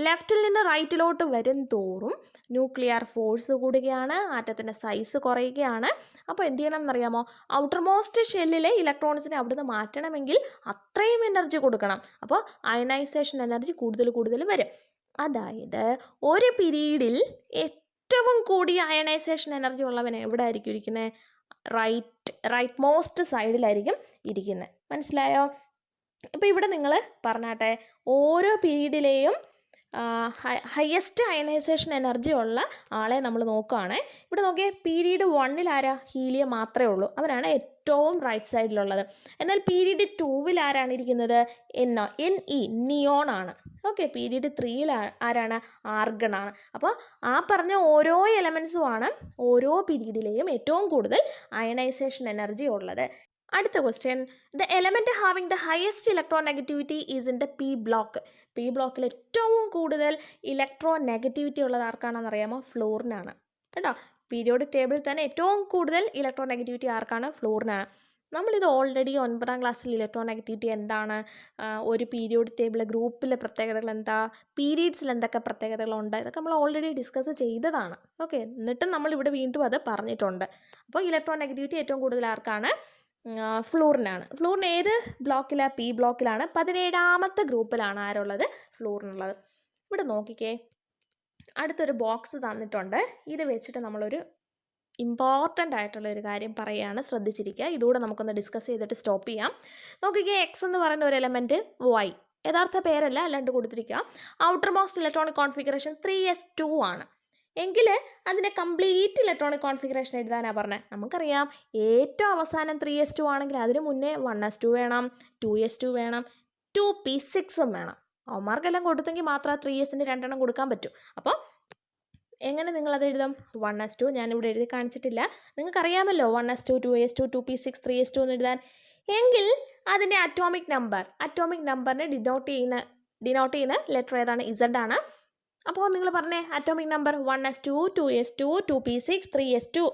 ലെഫ്റ്റിൽ നിന്ന് റൈറ്റിലോട്ട് വരും തോറും ന്യൂക്ലിയർ ഫോഴ്സ് കൂടുകയാണ്, ആറ്റത്തിൻ്റെ സൈസ് കുറയുകയാണ്. അപ്പോൾ എന്ത് ചെയ്യണം എന്നറിയാമോ? ഔട്ടർ മോസ്റ്റ് ഷെല്ലിലെ ഇലക്ട്രോൺസിനെ അവിടുന്ന് മാറ്റണമെങ്കിൽ അത്രയും എനർജി കൊടുക്കണം. അപ്പോൾ അയണൈസേഷൻ എനർജി കൂടുതൽ വരും. അതായത് ഒരു പീരീഡിൽ ഏറ്റവും കൂടിയ അയണൈസേഷൻ എനർജി ഉള്ളവൻ എവിടെ ആയിരിക്കും ഇരിക്കുന്നത്? റൈറ്റ് മോസ്റ്റ് സൈഡിലായിരിക്കും ഇരിക്കുന്നത്. മനസ്സിലായോ? ഇപ്പോൾ ഇവിടെ നിങ്ങൾ പറഞ്ഞാട്ടെ, ഓരോ പീരീഡിലെയും ഹയസ്റ്റ് അയണൈസേഷൻ എനർജി ഉള്ള ആളെ നമ്മൾ നോക്കുകയാണേ. ഇവിടെ നോക്കിയേ, പീരീഡ് 1 ആരാ? ഹീലിയം മാത്രമേ ഉള്ളൂ. അവനാണ് ഏറ്റവും റൈറ്റ് സൈഡിലുള്ളത്. എന്നാൽ പീരീഡ് 2 ആരാണ് ഇരിക്കുന്നത്? NE, നിയോൺ ആണ്. ഓക്കെ. പീരീഡ് 3 ആരാണ്? ആർഗൺ ആണ്. അപ്പോൾ ആ പറഞ്ഞ ഓരോ എലമെൻസുമാണ് ഓരോ പീരീഡിലെയും ഏറ്റവും കൂടുതൽ അയണൈസേഷൻ എനർജി ഉള്ളത്. അടുത്ത question, the element having the highest electro negativity is in the P block. P ബ്ലോക്കിൽ ഏറ്റവും കൂടുതൽ ഇലക്ട്രോ നെഗറ്റിവിറ്റി ഉള്ളത് ആർക്കാണെന്ന് അറിയാമോ? ഫ്ലോറിനാണ്. കേട്ടോ. പീരിയോഡിക് ടേബിളിൽ തന്നെ ഏറ്റവും കൂടുതൽ ഇലക്ട്രോ നെഗറ്റിവിറ്റി ആർക്കാണ്? ഫ്ലോറിനാണ്. നമ്മളിത് ഓൾറെഡി 9ാം ക്ലാസ്സിൽ ഇലക്ട്രോ നെഗറ്റിവിറ്റി എന്താണ്, ഒരു പീരിയോഡിക് ടേബിൾ ഗ്രൂപ്പിലെ പ്രത്യേകതകൾ എന്താ, പീരീഡ്സിൽ എന്തൊക്കെ പ്രത്യേകതകളുണ്ട്, ഇതൊക്കെ നമ്മൾ ഓൾറെഡി ഡിസ്കസ് ചെയ്തതാണ്. ഓക്കെ. എന്നിട്ടും നമ്മളിവിടെ വീണ്ടും അത് പറഞ്ഞിട്ടുണ്ട്. അപ്പോൾ ഇലക്ട്രോ നെഗറ്റിവിറ്റി ഏറ്റവും കൂടുതൽ ആർക്കാണ്? ഫ്ലൂറിനാണ്. ഫ്ലൂറിൻ ഏത് ബ്ലോക്കിലാണ്? പി ബ്ലോക്കിലാണ്. 17ാമത്തെ ഗ്രൂപ്പിലാണ് ആരുള്ളത്? ഫ്ലൂറിനുള്ളത്. ഇവിടെ നോക്കിക്കേ, അടുത്തൊരു ബോക്സ് തന്നിട്ടുണ്ട്. ഇത് വെച്ചിട്ട് നമ്മളൊരു ഇമ്പോർട്ടൻ്റ് ആയിട്ടുള്ളൊരു കാര്യം പറയുകയാണ്, ശ്രദ്ധിച്ചിരിക്കുക. ഇതുകൂടെ നമുക്കൊന്ന് ഡിസ്കസ് ചെയ്തിട്ട് സ്റ്റോപ്പ് ചെയ്യാം. നോക്കിക്കേ, എക്സ് എന്ന് പറയുന്ന ഒരു എലമെൻറ്റ് വൈ, യഥാർത്ഥ പേരല്ല, അല്ലാണ്ട് കൊടുത്തിരിക്കുക. Outermost electronic configuration 3s2 ആണ്. എങ്കിൽ അതിൻ്റെ കംപ്ലീറ്റ് ഇലക്ട്രോണിക് കോൺഫിഗറേഷൻ എഴുതാനാണ് പറഞ്ഞത്. നമുക്കറിയാം, ഏറ്റവും അവസാനം 3s2 ആണെങ്കിൽ അതിന് മുന്നേ 1s2 വേണം, 2s2 വേണം, 2p6 വേണം. അവന്മാർക്കെല്ലാം കൊടുത്തെങ്കിൽ മാത്രമേ 3sന് 2 കൊടുക്കാൻ പറ്റൂ. അപ്പോൾ എങ്ങനെ നിങ്ങളത് എഴുതും? 1s2 ഞാനിവിടെ എഴുതി കാണിച്ചിട്ടില്ല. നിങ്ങൾക്കറിയാമല്ലോ 1s2, 2s2, 2p6, 3s2 എന്ന് എഴുതാൻ. എങ്കിൽ അതിൻ്റെ അറ്റോമിക് നമ്പറിനെ ഡിനോട്ട് ചെയ്യുന്ന ലെറ്റർ ഏതാണ്? ഇസഡ് ആണ്. അപ്പോൾ നിങ്ങൾ പറഞ്ഞേ atomic number 1s2, 2s2, 2p6, 3s2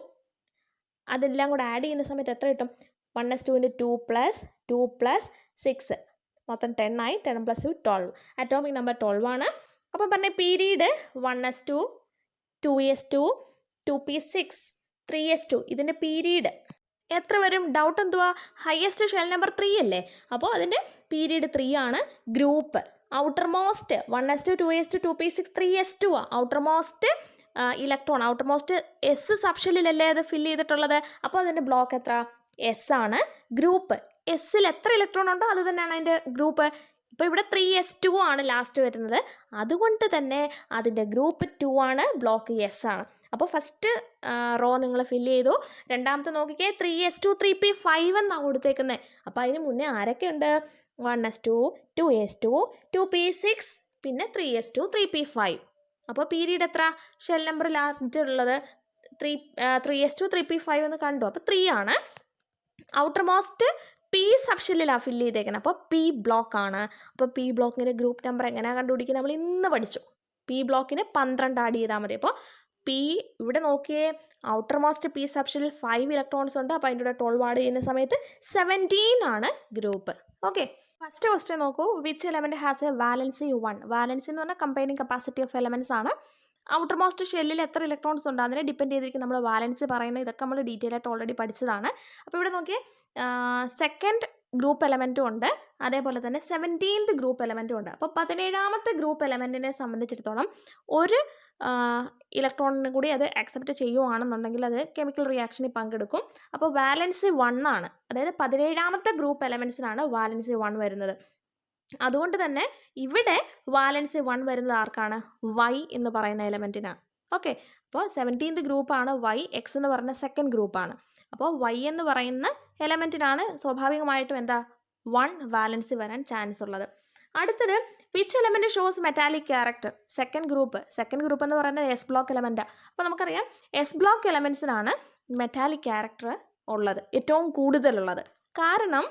അതെല്ലാം കൂടെ ആഡ് ചെയ്യുന്ന സമയത്ത് എത്ര കിട്ടും? 1s2ൻ്റെ 2 + 6 മൊത്തം 10 ആയി. 10 + 2 12. അറ്റോമിക് നമ്പർ 12 ആണ്. അപ്പോൾ പറഞ്ഞ period 1s2, 2s2, 2p6, 3s2 ഇതിൻ്റെ പീരീഡ് എത്ര വരും? ഡൗട്ട് എന്തുവാ? ഹയസ്റ്റ് ഷെൽ നമ്പർ 3 അല്ലേ? അപ്പോൾ അതിൻ്റെ പീരീഡ് 3 ആണ്. Group outermost 1s2, 2s2, 2p6, 3s2 outermost electron, outermost S സബ്ഷെല്ലിലല്ലേ അത് ഫില്ല് ചെയ്തിട്ടുള്ളത്. അപ്പോൾ അതിൻ്റെ ബ്ലോക്ക് എത്ര? എസ് ആണ്. ഗ്രൂപ്പ് എസ്സിൽ എത്ര ഇലക്ട്രോൺ ഉണ്ടോ അത് തന്നെയാണ് അതിൻ്റെ ഗ്രൂപ്പ്. ഇപ്പോൾ ഇവിടെ 3s2 ആണ് ലാസ്റ്റ് വരുന്നത്, അതുകൊണ്ട് തന്നെ അതിൻ്റെ ഗ്രൂപ്പ് 2 ആണ്, ബ്ലോക്ക് എസ് ആണ്. അപ്പോൾ ഫസ്റ്റ് റോ നിങ്ങൾ ഫില്ല് ചെയ്തു. രണ്ടാമത്തെ നോക്കിക്കേ 3s2, 3p5 എന്നാണ് കൊടുത്തേക്കുന്നത്. അപ്പോൾ അതിന് മുന്നേ ആരൊക്കെ ഉണ്ട്? 1s2, 2s2, 2p6, പിന്നെ 3s2, 3p5. അപ്പോൾ പീരീഡ് എത്ര? ഷെൽ നമ്പർ ലാസ്റ്റ് ഉള്ളത് 3s2, 3p5 എന്ന് കണ്ടു. അപ്പോൾ 3 ആണ്. ഔട്ടർ മോസ്റ്റ് പി സബ്ഷെല്ലിലാണ് ഫില്ല് ചെയ്തേക്കുന്നത്. അപ്പോൾ പി ബ്ലോക്ക് ആണ്. അപ്പോൾ പി ബ്ലോക്കിൻ്റെ ഗ്രൂപ്പ് നമ്പർ എങ്ങനെയാണ് കണ്ടുപിടിക്കുക? നമ്മൾ ഇന്ന് പഠിച്ചു. പി ബ്ലോക്കിന് 12 ആഡ് ചെയ്താൽ മതി. അപ്പോൾ പി ഇവിടെ നോക്കിയേ, ഔട്ടർ മോസ്റ്റ് പി സബ്ഷെല്ലിൽ 5 ഇലക്ട്രോൺസ് ഉണ്ട്. അപ്പോൾ അതിൻ്റെ കൂടെ 12 ആഡ് ചെയ്യുന്ന സമയത്ത് 17 ആണ് ഗ്രൂപ്പ്. ഓക്കെ, ഫസ്റ്റ് ക്വസ്റ്റ്യൻ നോക്കൂ. Which element has A valency 1? Valency എന്ന് പറഞ്ഞാൽ കമ്പൈനിങ് കപ്പാസിറ്റി ഓഫ് എലമെൻറ്റ്സ് ആണ്. ഔട്ടർ മോസ്റ്റ് ഷെല്ലിൽ എത്ര ഇലക്ട്രോൺസ് ഉണ്ട് അതിനെ ഡിപ്പെൻഡ് ചെയ്തിരിക്കും നമ്മൾ വാലൻസി പറയുന്നത്. ഇതൊക്കെ നമ്മൾ ഡീറ്റെയിൽ ആയിട്ട് ഓൾറെഡി പഠിച്ചതാണ്. അപ്പോൾ ഇവിടെ നോക്കിയേ, സെക്കൻഡ് ഗ്രൂപ്പ് എലമെൻറ്റും ഉണ്ട്, അതേപോലെ തന്നെ 17th ഗ്രൂപ്പ് എലമെൻറ്റും ഉണ്ട്. അപ്പോൾ 17ാമത്തെ ഗ്രൂപ്പ് എലമെൻറ്റിനെ സംബന്ധിച്ചിടത്തോളം ഒരു ഇലക്ട്രോണിന് കൂടി അത് അക്സെപ്റ്റ് ചെയ്യുകയാണെന്നുണ്ടെങ്കിൽ അത് കെമിക്കൽ റിയാക്ഷനിൽ പങ്കെടുക്കും. അപ്പോൾ വാലൻസി 1 ആണ്. അതായത് 17ാമത്തെ ഗ്രൂപ്പ് എലമെൻറ്റ്സിനാണ് വാലൻസി 1 വരുന്നത്. അതുകൊണ്ട് തന്നെ ഇവിടെ വാലൻസി 1 വരുന്നത് ആർക്കാണ്? വൈ എന്ന് പറയുന്ന എലമെൻറ്റിനാണ്. ഓക്കെ, അപ്പോൾ 17th ഗ്രൂപ്പാണ് വൈ. എക്സ് എന്ന് പറയുന്ന സെക്കൻഡ് ഗ്രൂപ്പാണ്. അപ്പോൾ വൈ എന്ന് പറയുന്ന എലമെൻറ്റിനാണ് സ്വാഭാവികമായിട്ടും എന്താ 1 വാലൻസി വരാൻ ചാൻസ് ഉള്ളത്. അടുത്തത് which element shows metallic character? Second group എന്ന് പറയുന്നത് എസ് ബ്ലോക്ക് എലമെൻറ്റാണ്. അപ്പോൾ നമുക്കറിയാം എസ് ബ്ലോക്ക് എലമെൻറ്റ്സിനാണ് മെറ്റാലിക് ക്യാരക്ടർ ഉള്ളത്, ഏറ്റവും കൂടുതലുള്ളത്. കാരണം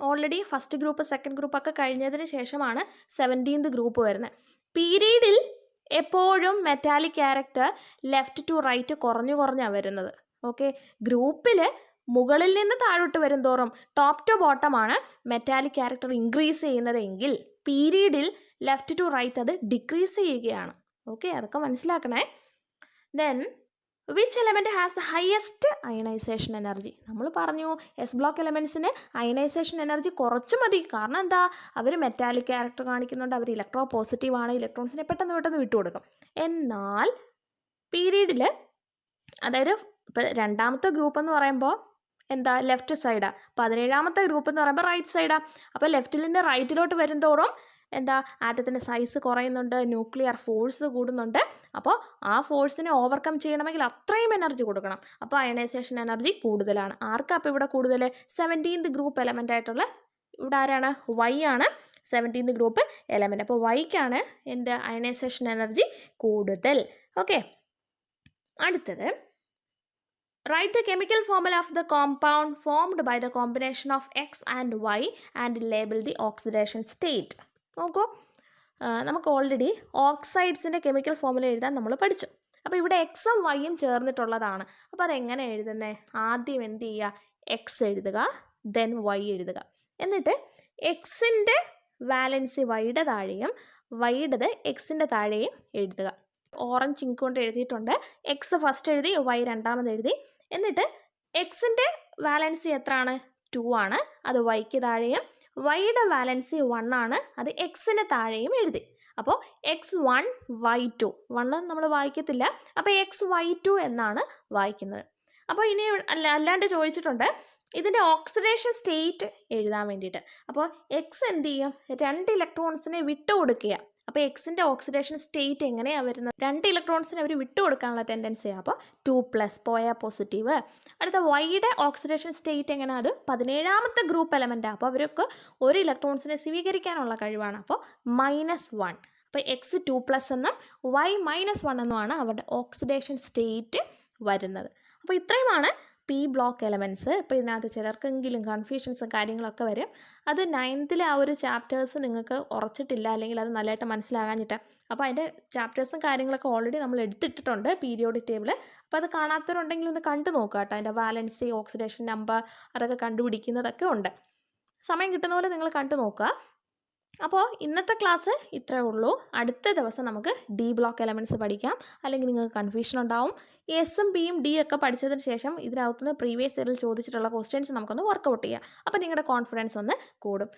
ഓൾറെഡി ഫസ്റ്റ് ഗ്രൂപ്പ് സെക്കൻഡ് ഗ്രൂപ്പൊക്കെ കഴിഞ്ഞതിന് ശേഷമാണ് 17th ഗ്രൂപ്പ് വരുന്നത്. പീരീഡിൽ എപ്പോഴും metallic character left to right കുറഞ്ഞാണ് വരുന്നത്. ഓക്കെ, ഗ്രൂപ്പിൽ മുകളിൽ നിന്ന് താഴോട്ട് വരും തോറും ടോപ്പ് ടു ബോട്ടമാണ് മെറ്റാലിക് ക്യാരക്ടർ ഇൻക്രീസ് ചെയ്യുന്നതെങ്കിൽ പീരീഡിൽ ലെഫ്റ്റ് ടു റൈറ്റ് അത് ഡിക്രീസ് ചെയ്യുകയാണ്. ഓക്കെ, അതൊക്കെ മനസ്സിലാക്കണേ. Then which element has the highest ionisation energy? നമ്മൾ പറഞ്ഞു എസ് ബ്ലോക്ക് എലമെൻറ്റ്സിന് അയണൈസേഷൻ എനർജി കുറച്ച് മതി. കാരണം എന്താ? അവർ മെറ്റാലിക് ക്യാരക്ടർ കാണിക്കുന്നുണ്ട്, അവർ ഇലക്ട്രോ പോസിറ്റീവ് ആണ്, ഇലക്ട്രോൺസിനെ പെട്ടെന്ന് വിട്ടുകൊടുക്കും. എന്നാൽ പീരീഡിൽ, അതായത് ഇപ്പോൾ രണ്ടാമത്തെ ഗ്രൂപ്പ് എന്ന് പറയുമ്പോൾ എന്താ ലെഫ്റ്റ് സൈഡാണ്, 17ാമത്തെ ഗ്രൂപ്പ് എന്ന് പറയുമ്പോൾ റൈറ്റ് സൈഡാണ്. അപ്പോൾ ലെഫ്റ്റിൽ നിന്ന് റൈറ്റിലോട്ട് വരുംതോറും എന്താ ആറ്റത്തിൻ്റെ സൈസ് കുറയുന്നുണ്ട്, ന്യൂക്ലിയർ ഫോഴ്സ് കൂടുന്നുണ്ട്. അപ്പോൾ ആ ഫോഴ്സിനെ ഓവർകം ചെയ്യണമെങ്കിൽ അത്രയും എനർജി കൊടുക്കണം. അപ്പോൾ അയണൈസേഷൻ എനർജി കൂടുതലാണ്. ആർക്കാണ് അപ്പോൾ ഇവിടെ കൂടുതൽ? 17th ഗ്രൂപ്പ് എലമെൻ്റ് ആയിട്ടുള്ള ഇവിടെ ആരാണ്? വൈ ആണ് 17th ഗ്രൂപ്പ് എലമെൻറ്റ്. അപ്പോൾ വൈക്കാണ് എൻ്റെ അയണൈസേഷൻ എനർജി കൂടുതൽ. ഓക്കെ, അടുത്തത് write the chemical formula of the compound formed by the combination of X and Y and label the oxidation state. നോക്കൂ, നമുക്ക് ഓൾറെഡി ഓക്സൈഡ്സിൻ്റെ കെമിക്കൽ ഫോർമുല എഴുതാൻ നമ്മൾ പഠിച്ചു. അപ്പോൾ ഇവിടെ എക്സും വൈയും ചേർന്നിട്ടുള്ളതാണ്. അപ്പോൾ അതെങ്ങനെ എഴുതുന്നത്? ആദ്യം എന്ത് ചെയ്യുക? എക്സ് എഴുതുക, ദെൻ വൈ എഴുതുക. എന്നിട്ട് എക്സിൻ്റെ വാലൻസി വൈയുടെ താഴെയും വൈയുടേത് എക്സിൻ്റെ താഴെയും എഴുതുക. ഓറഞ്ച് ഇങ്ക് കൊണ്ട് എഴുതിയിട്ടുണ്ട്. എക്സ് ഫസ്റ്റ് എഴുതി, വൈ രണ്ടാമത് എഴുതി. എന്നിട്ട് എക്സിൻ്റെ വാലൻസി എത്രയാണ്? 2 ആണ്, അത് വൈക്ക് താഴെയും. വൈയുടെ വാലൻസി 1 ആണ്, അത് എക്സിന് താഴെയും എഴുതി. അപ്പോൾ x1 y2 1 നമ്മൾ വായിക്കത്തില്ല, അപ്പോൾ xy2 എന്നാണ് വായിക്കുന്നത്. അപ്പോൾ ഇനി അല്ലാണ്ട് ചോദിച്ചിട്ടുണ്ട് ഇതിൻ്റെ ഓക്സിഡേഷൻ സ്റ്റേറ്റ് എഴുതാൻ വേണ്ടിയിട്ട്. അപ്പോൾ എക്സ് എന്ത് ചെയ്യും? 2 ഇലക്ട്രോൺസിനെ വിട്ടുകൊടുക്കുക. അപ്പോൾ എക്സിൻ്റെ ഓക്സിഡേഷൻ സ്റ്റേറ്റ് എങ്ങനെയാണ് വരുന്നത്? 2 ഇലക്ട്രോൺസിനെ അവർ വിട്ടുകൊടുക്കാനുള്ള ടെൻഡൻസിയാണ്. അപ്പോൾ 2+ പോയാൽ പോസിറ്റീവ്. അടുത്ത വൈയുടെ ഓക്സിഡേഷൻ സ്റ്റേറ്റ് എങ്ങനെയാണ്? അത് 17ാമത്തെ ഗ്രൂപ്പ് എലമെൻറ്റാണ്. അപ്പോൾ അവർക്ക് 1 ഇലക്ട്രോൺസിനെ സ്വീകരിക്കാനുള്ള കഴിവാണ്. അപ്പോൾ -1. അപ്പോൾ X2+ എന്നും Y-1 എന്നുമാണ് അവരുടെ ഓക്സിഡേഷൻ സ്റ്റേറ്റ് വരുന്നത്. അപ്പോൾ ഇത്രയുമാണ് പി ബ്ലോക്ക് എലമെൻറ്റ്സ്. ഇപ്പോൾ ഇതിനകത്ത് ചിലർക്കെങ്കിലും കൺഫ്യൂഷൻസും കാര്യങ്ങളൊക്കെ വരും. അത് 9th ആ ഒരു ചാപ്റ്റേഴ്സ് നിങ്ങൾക്ക് ഉറച്ചിട്ടില്ല, അല്ലെങ്കിൽ അത് നല്ലതായിട്ട് മനസ്സിലാകാഞ്ഞിട്ട്. അപ്പോൾ അതിൻ്റെ ചാപ്റ്റേഴ്സും കാര്യങ്ങളൊക്കെ ഓൾറെഡി നമ്മൾ എടുത്തിട്ടിട്ടുണ്ട് പീരിയോഡിക് ടേബിൾ. അപ്പോൾ അത് കാണാത്തവരുണ്ടെങ്കിൽ ഒന്ന് കണ്ടു നോക്കുക കേട്ടോ. അതിൻ്റെ വാലൻസി, ഓക്സിഡേഷൻ നമ്പർ അതൊക്കെ കണ്ടുപിടിക്കുന്നതൊക്കെ ഉണ്ട്. സമയം കിട്ടുന്ന പോലെ നിങ്ങൾ കണ്ടു നോക്കുക. അപ്പോൾ ഇന്നത്തെ ക്ലാസ് ഇത്രയേ ഉള്ളൂ. അടുത്ത ദിവസം നമുക്ക് ഡി ബ്ലോക്ക് എലമെൻറ്റ്സ് പഠിക്കാം. അല്ലെങ്കിൽ നിങ്ങൾക്ക് കൺഫ്യൂഷൻ ഉണ്ടാവും. എസും ബിയും ഡി ഒക്കെ പഠിച്ചതിന് ശേഷം ഇതിനകത്തുനിന്ന് പ്രീവിയസ് ഇയറിൽ ചോദിച്ചിട്ടുള്ള ക്വസ്റ്റ്യൻസ് നമുക്കൊന്ന് വർക്കൗട്ട് ചെയ്യാം. അപ്പോൾ നിങ്ങളുടെ കോൺഫിഡൻസ് ഒന്ന് കൂടും.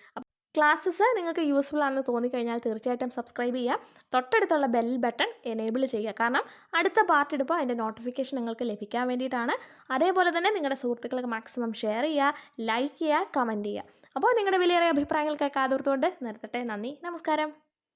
ക്ലാസ്സസ് നിങ്ങൾക്ക് യൂസ്ഫുൾ ആണെന്ന് തോന്നിക്കഴിഞ്ഞാൽ തീർച്ചയായിട്ടും സബ്സ്ക്രൈബ് ചെയ്യുക. തൊട്ടടുത്തുള്ള ബെൽ ബട്ടൺ എനേബിൾ ചെയ്യുക. കാരണം അടുത്ത പാർട്ട് ഇടുമ്പോൾ അതിൻ്റെ നോട്ടിഫിക്കേഷൻ നിങ്ങൾക്ക് ലഭിക്കാൻ വേണ്ടിയിട്ടാണ്. അതേപോലെ തന്നെ നിങ്ങളുടെ സുഹൃത്തുക്കൾക്ക് മാക്സിമം ഷെയർ ചെയ്യുക, ലൈക്ക് ചെയ്യുക, കമൻറ്റ് ചെയ്യുക. അപ്പോൾ നിങ്ങളുടെ വിലയേറിയ അഭിപ്രായങ്ങൾക്കായി കാതോർത്തുകൊണ്ട് നിർത്തട്ടെ. നന്ദി, നമസ്കാരം.